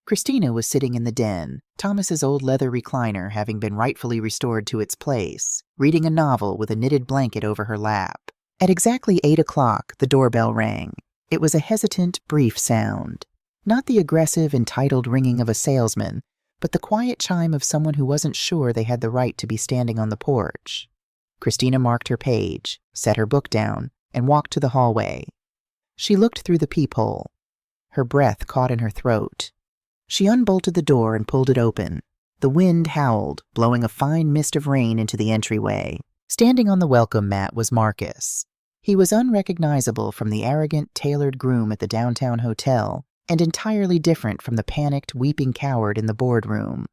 Speaker 1: Christina was sitting in the den, Thomas's old leather recliner having been rightfully restored to its place, reading a novel with a knitted blanket over her lap. At exactly 8 o'clock, the doorbell rang. It was a hesitant, brief sound. Not the aggressive, entitled ringing of a salesman, but the quiet chime of someone who wasn't sure they had the right to be standing on the porch. Christina marked her page, set her book down, and walked to the hallway. She looked through the peephole. Her breath caught in her throat. She unbolted the door and pulled it open. The wind howled, blowing a fine mist of rain into the entryway. Standing on the welcome mat was Marcus. He was unrecognizable from the arrogant, tailored groom at the downtown hotel, and entirely different from the panicked, weeping coward in the boardroom.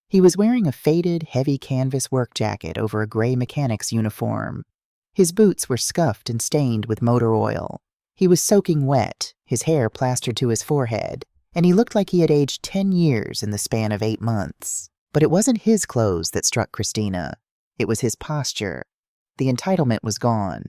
Speaker 1: He was wearing a faded, heavy canvas work jacket over a gray mechanic's uniform. His boots were scuffed and stained with motor oil. He was soaking wet, his hair plastered to his forehead, and he looked like he had aged 10 years in the span of 8 months. But it wasn't his clothes that struck Christina. It was his posture. The entitlement was gone.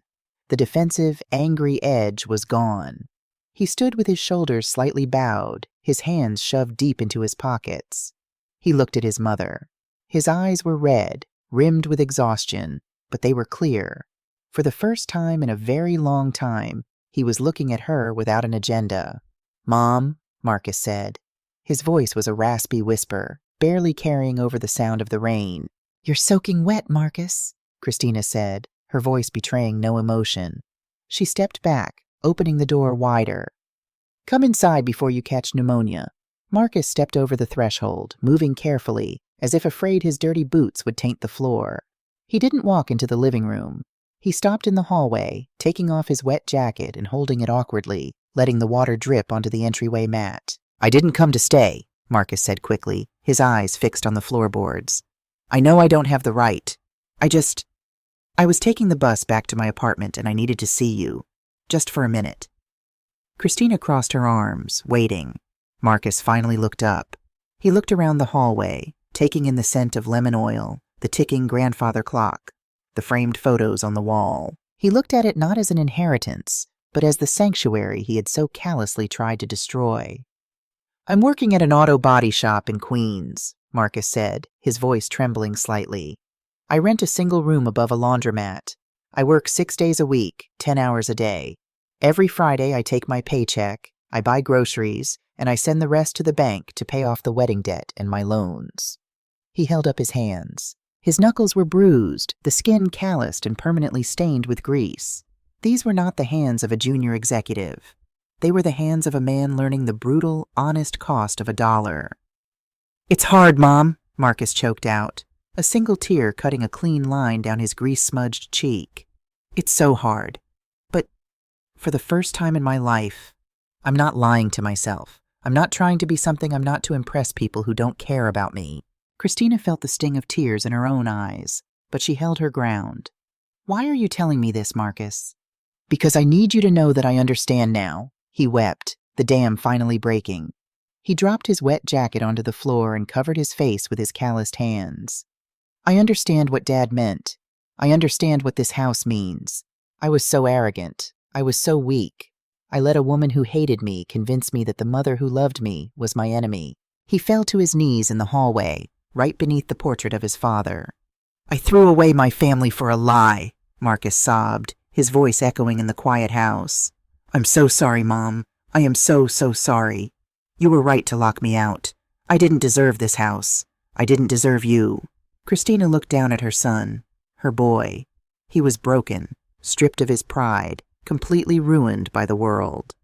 Speaker 1: The defensive, angry edge was gone. He stood with his shoulders slightly bowed, his hands shoved deep into his pockets. He looked at his mother. His eyes were red, rimmed with exhaustion, but they were clear. For the first time in a very long time, he was looking at her without an agenda. "Mom," Marcus said. His voice was a raspy whisper, barely carrying over the sound of the rain. "You're soaking wet, Marcus," Christina said, her voice betraying no emotion. She stepped back, opening the door wider. "Come inside before you catch pneumonia." Marcus stepped over the threshold, moving carefully, as if afraid his dirty boots would taint the floor. He didn't walk into the living room. He stopped in the hallway, taking off his wet jacket and holding it awkwardly, letting the water drip onto the entryway mat. "I didn't come to stay," Marcus said quickly, his eyes fixed on the floorboards. "I know I don't have the right. I was taking the bus back to my apartment and I needed to see you. Just for a minute." Christina crossed her arms, waiting. Marcus finally looked up. He looked around the hallway, taking in the scent of lemon oil, the ticking grandfather clock, the framed photos on the wall. He looked at it not as an inheritance, but as the sanctuary he had so callously tried to destroy. "I'm working at an auto body shop in Queens," Marcus said, his voice trembling slightly. "I rent a single room above a laundromat. I work 6 days a week, 10 hours a day. Every Friday I take my paycheck, I buy groceries, and I send the rest to the bank to pay off the wedding debt and my loans." He held up his hands. His knuckles were bruised, the skin calloused and permanently stained with grease. These were not the hands of a junior executive. They were the hands of a man learning the brutal, honest cost of $1. "It's hard, Mom," Marcus choked out, a single tear cutting a clean line down his grease-smudged cheek. "It's so hard. But for the first time in my life, I'm not lying to myself. I'm not trying to be something I'm not to impress people who don't care about me." Christina felt the sting of tears in her own eyes, but she held her ground. "Why are you telling me this, Marcus?" "Because I need you to know that I understand now," he wept, the dam finally breaking. He dropped his wet jacket onto the floor and covered his face with his calloused hands. "I understand what Dad meant. I understand what this house means. I was so arrogant. I was so weak. I let a woman who hated me convince me that the mother who loved me was my enemy." He fell to his knees in the hallway, right beneath the portrait of his father. "I threw away my family for a lie," Marcus sobbed, his voice echoing in the quiet house. "I'm so sorry, Mom. I am so sorry. You were right to lock me out. I didn't deserve this house. I didn't deserve you." Christina looked down at her son, her boy. He was broken, stripped of his pride, completely ruined by the world.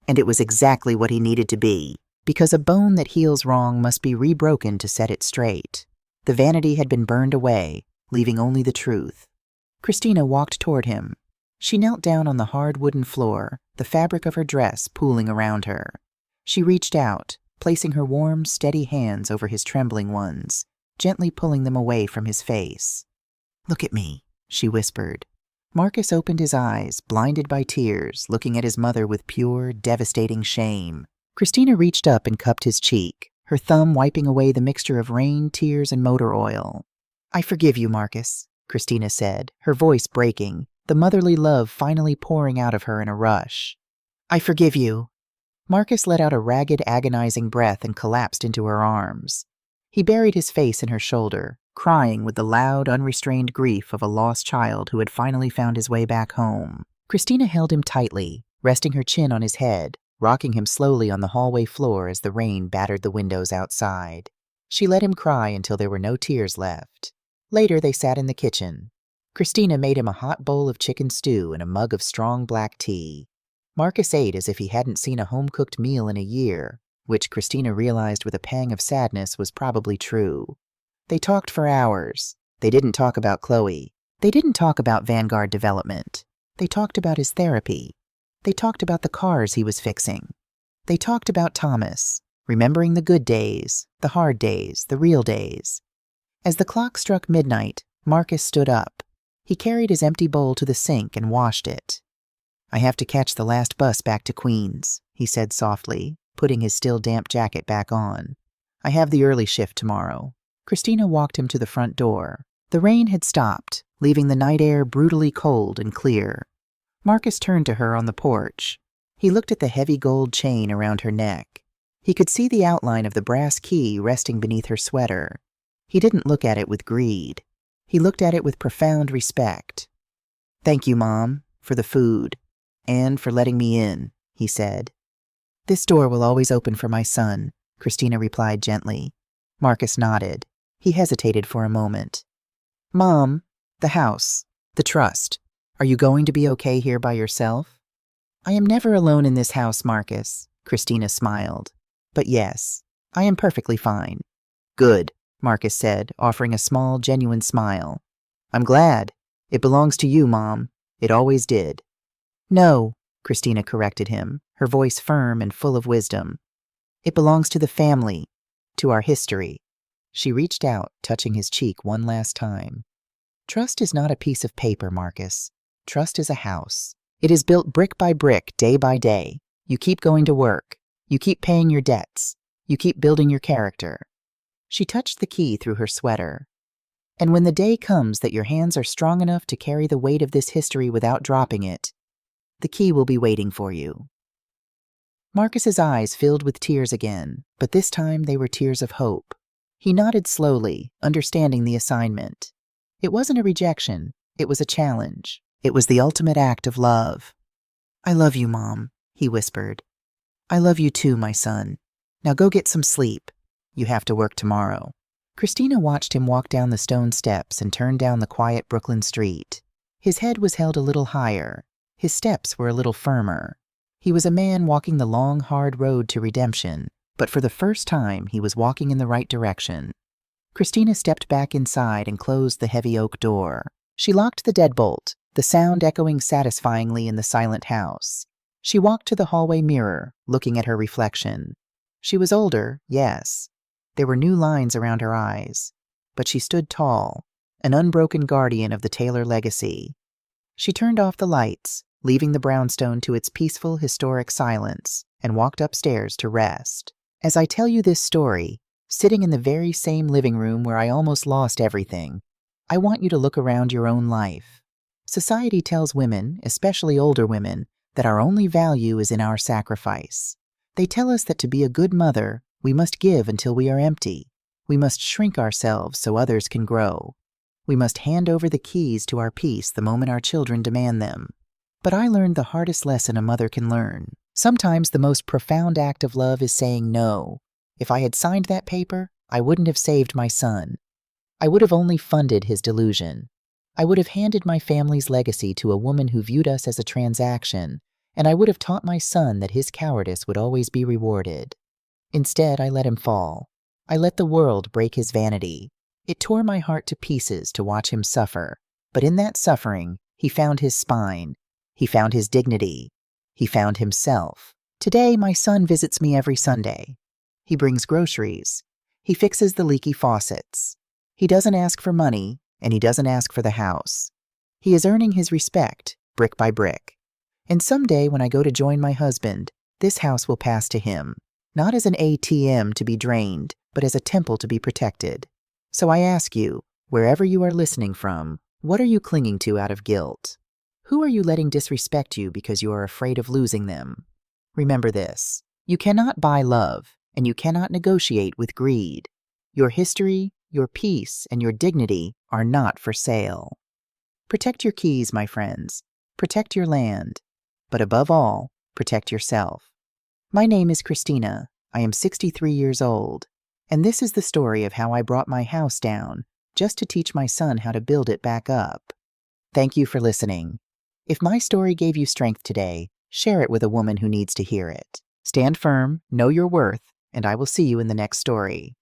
Speaker 1: And it was exactly what he needed to be, because a bone that heals wrong must be rebroken to set it straight. The vanity had been burned away, leaving only the truth. Christina walked toward him. She knelt down on the hard wooden floor, the fabric of her dress pooling around her. She reached out, placing her warm, steady hands over his trembling ones, gently pulling them away from his face. "Look at me," she whispered. Marcus opened his eyes, blinded by tears, looking at his mother with pure, devastating shame. Christina reached up and cupped his cheek, her thumb wiping away the mixture of rain, tears, and motor oil. "I forgive you, Marcus," Christina said, her voice breaking, the motherly love finally pouring out of her in a rush. "I forgive you." Marcus let out a ragged, agonizing breath and collapsed into her arms. He buried his face in her shoulder, crying with the loud, unrestrained grief of a lost child who had finally found his way back home. Christina held him tightly, resting her chin on his head, rocking him slowly on the hallway floor as the rain battered the windows outside. She let him cry until there were no tears left. Later, they sat in the kitchen. Christina made him a hot bowl of chicken stew and a mug of strong black tea. Marcus ate as if he hadn't seen a home-cooked meal in a year, which Christina realized with a pang of sadness was probably true. They talked for hours. They didn't talk about Chloe. They didn't talk about Vanguard development. They talked about his therapy. They talked about the cars he was fixing. They talked about Thomas, remembering the good days, the hard days, the real days. As the clock struck midnight, Marcus stood up. He carried his empty bowl to the sink and washed it. "I have to catch the last bus back to Queens," he said softly, putting his still damp jacket back on. "I have the early shift tomorrow." Christina walked him to the front door. The rain had stopped, leaving the night air brutally cold and clear. Marcus turned to her on the porch. He looked at the heavy gold chain around her neck. He could see the outline of the brass key resting beneath her sweater. He didn't look at it with greed. He looked at it with profound respect. "Thank you, Mom, for the food, and for letting me in," he said. "This door will always open for my son," Christina replied gently. Marcus nodded. He hesitated for a moment. "Mom, the house, the trust. Are you going to be okay here by yourself?" "I am never alone in this house, Marcus," Christina smiled. "But yes, I am perfectly fine." "Good," Marcus said, offering a small, genuine smile. "I'm glad. It belongs to you, Mom. It always did." "No," Christina corrected him, her voice firm and full of wisdom. "It belongs to the family, to our history." She reached out, touching his cheek one last time. "Trust is not a piece of paper, Marcus. Trust is a house. It is built brick by brick, day by day. You keep going to work. You keep paying your debts. You keep building your character." She touched the key through her sweater. "And when the day comes that your hands are strong enough to carry the weight of this history without dropping it, the key will be waiting for you." Marcus's eyes filled with tears again, but this time they were tears of hope. He nodded slowly, understanding the assignment. It wasn't a rejection. It was a challenge. It was the ultimate act of love. "I love you, Mom," he whispered. "I love you too, my son. Now go get some sleep. You have to work tomorrow." Christina watched him walk down the stone steps and turn down the quiet Brooklyn street. His head was held a little higher. His steps were a little firmer. He was a man walking the long, hard road to redemption, but for the first time he was walking in the right direction. Christina stepped back inside and closed the heavy oak door. She locked the deadbolt, the sound echoing satisfyingly in the silent house. She walked to the hallway mirror, looking at her reflection. She was older, yes. There were new lines around her eyes. But she stood tall, an unbroken guardian of the Taylor legacy. She turned off the lights, leaving the brownstone to its peaceful, historic silence, and walked upstairs to rest. As I tell you this story, sitting in the very same living room where I almost lost everything, I want you to look around your own life. Society tells women, especially older women, that our only value is in our sacrifice. They tell us that to be a good mother, we must give until we are empty. We must shrink ourselves so others can grow. We must hand over the keys to our peace the moment our children demand them. But I learned the hardest lesson a mother can learn. Sometimes the most profound act of love is saying no. If I had signed that paper, I wouldn't have saved my son. I would have only funded his delusion. I would have handed my family's legacy to a woman who viewed us as a transaction, and I would have taught my son that his cowardice would always be rewarded. Instead, I let him fall. I let the world break his vanity. It tore my heart to pieces to watch him suffer, but in that suffering, he found his spine. He found his dignity. He found himself. Today, my son visits me every Sunday. He brings groceries. He fixes the leaky faucets. He doesn't ask for money, and he doesn't ask for the house. He is earning his respect, brick by brick. And someday, when I go to join my husband, this house will pass to him. Not as an ATM to be drained, but as a temple to be protected. So I ask you, wherever you are listening from, what are you clinging to out of guilt? Who are you letting disrespect you because you are afraid of losing them? Remember this: you cannot buy love, and you cannot negotiate with greed. Your history, your peace, and your dignity are not for sale. Protect your keys, my friends. Protect your land. But above all, protect yourself. My name is Christina. I am 63 years old, and this is the story of how I brought my house down just to teach my son how to build it back up. Thank you for listening. If my story gave you strength today, share it with a woman who needs to hear it. Stand firm, know your worth, and I will see you in the next story.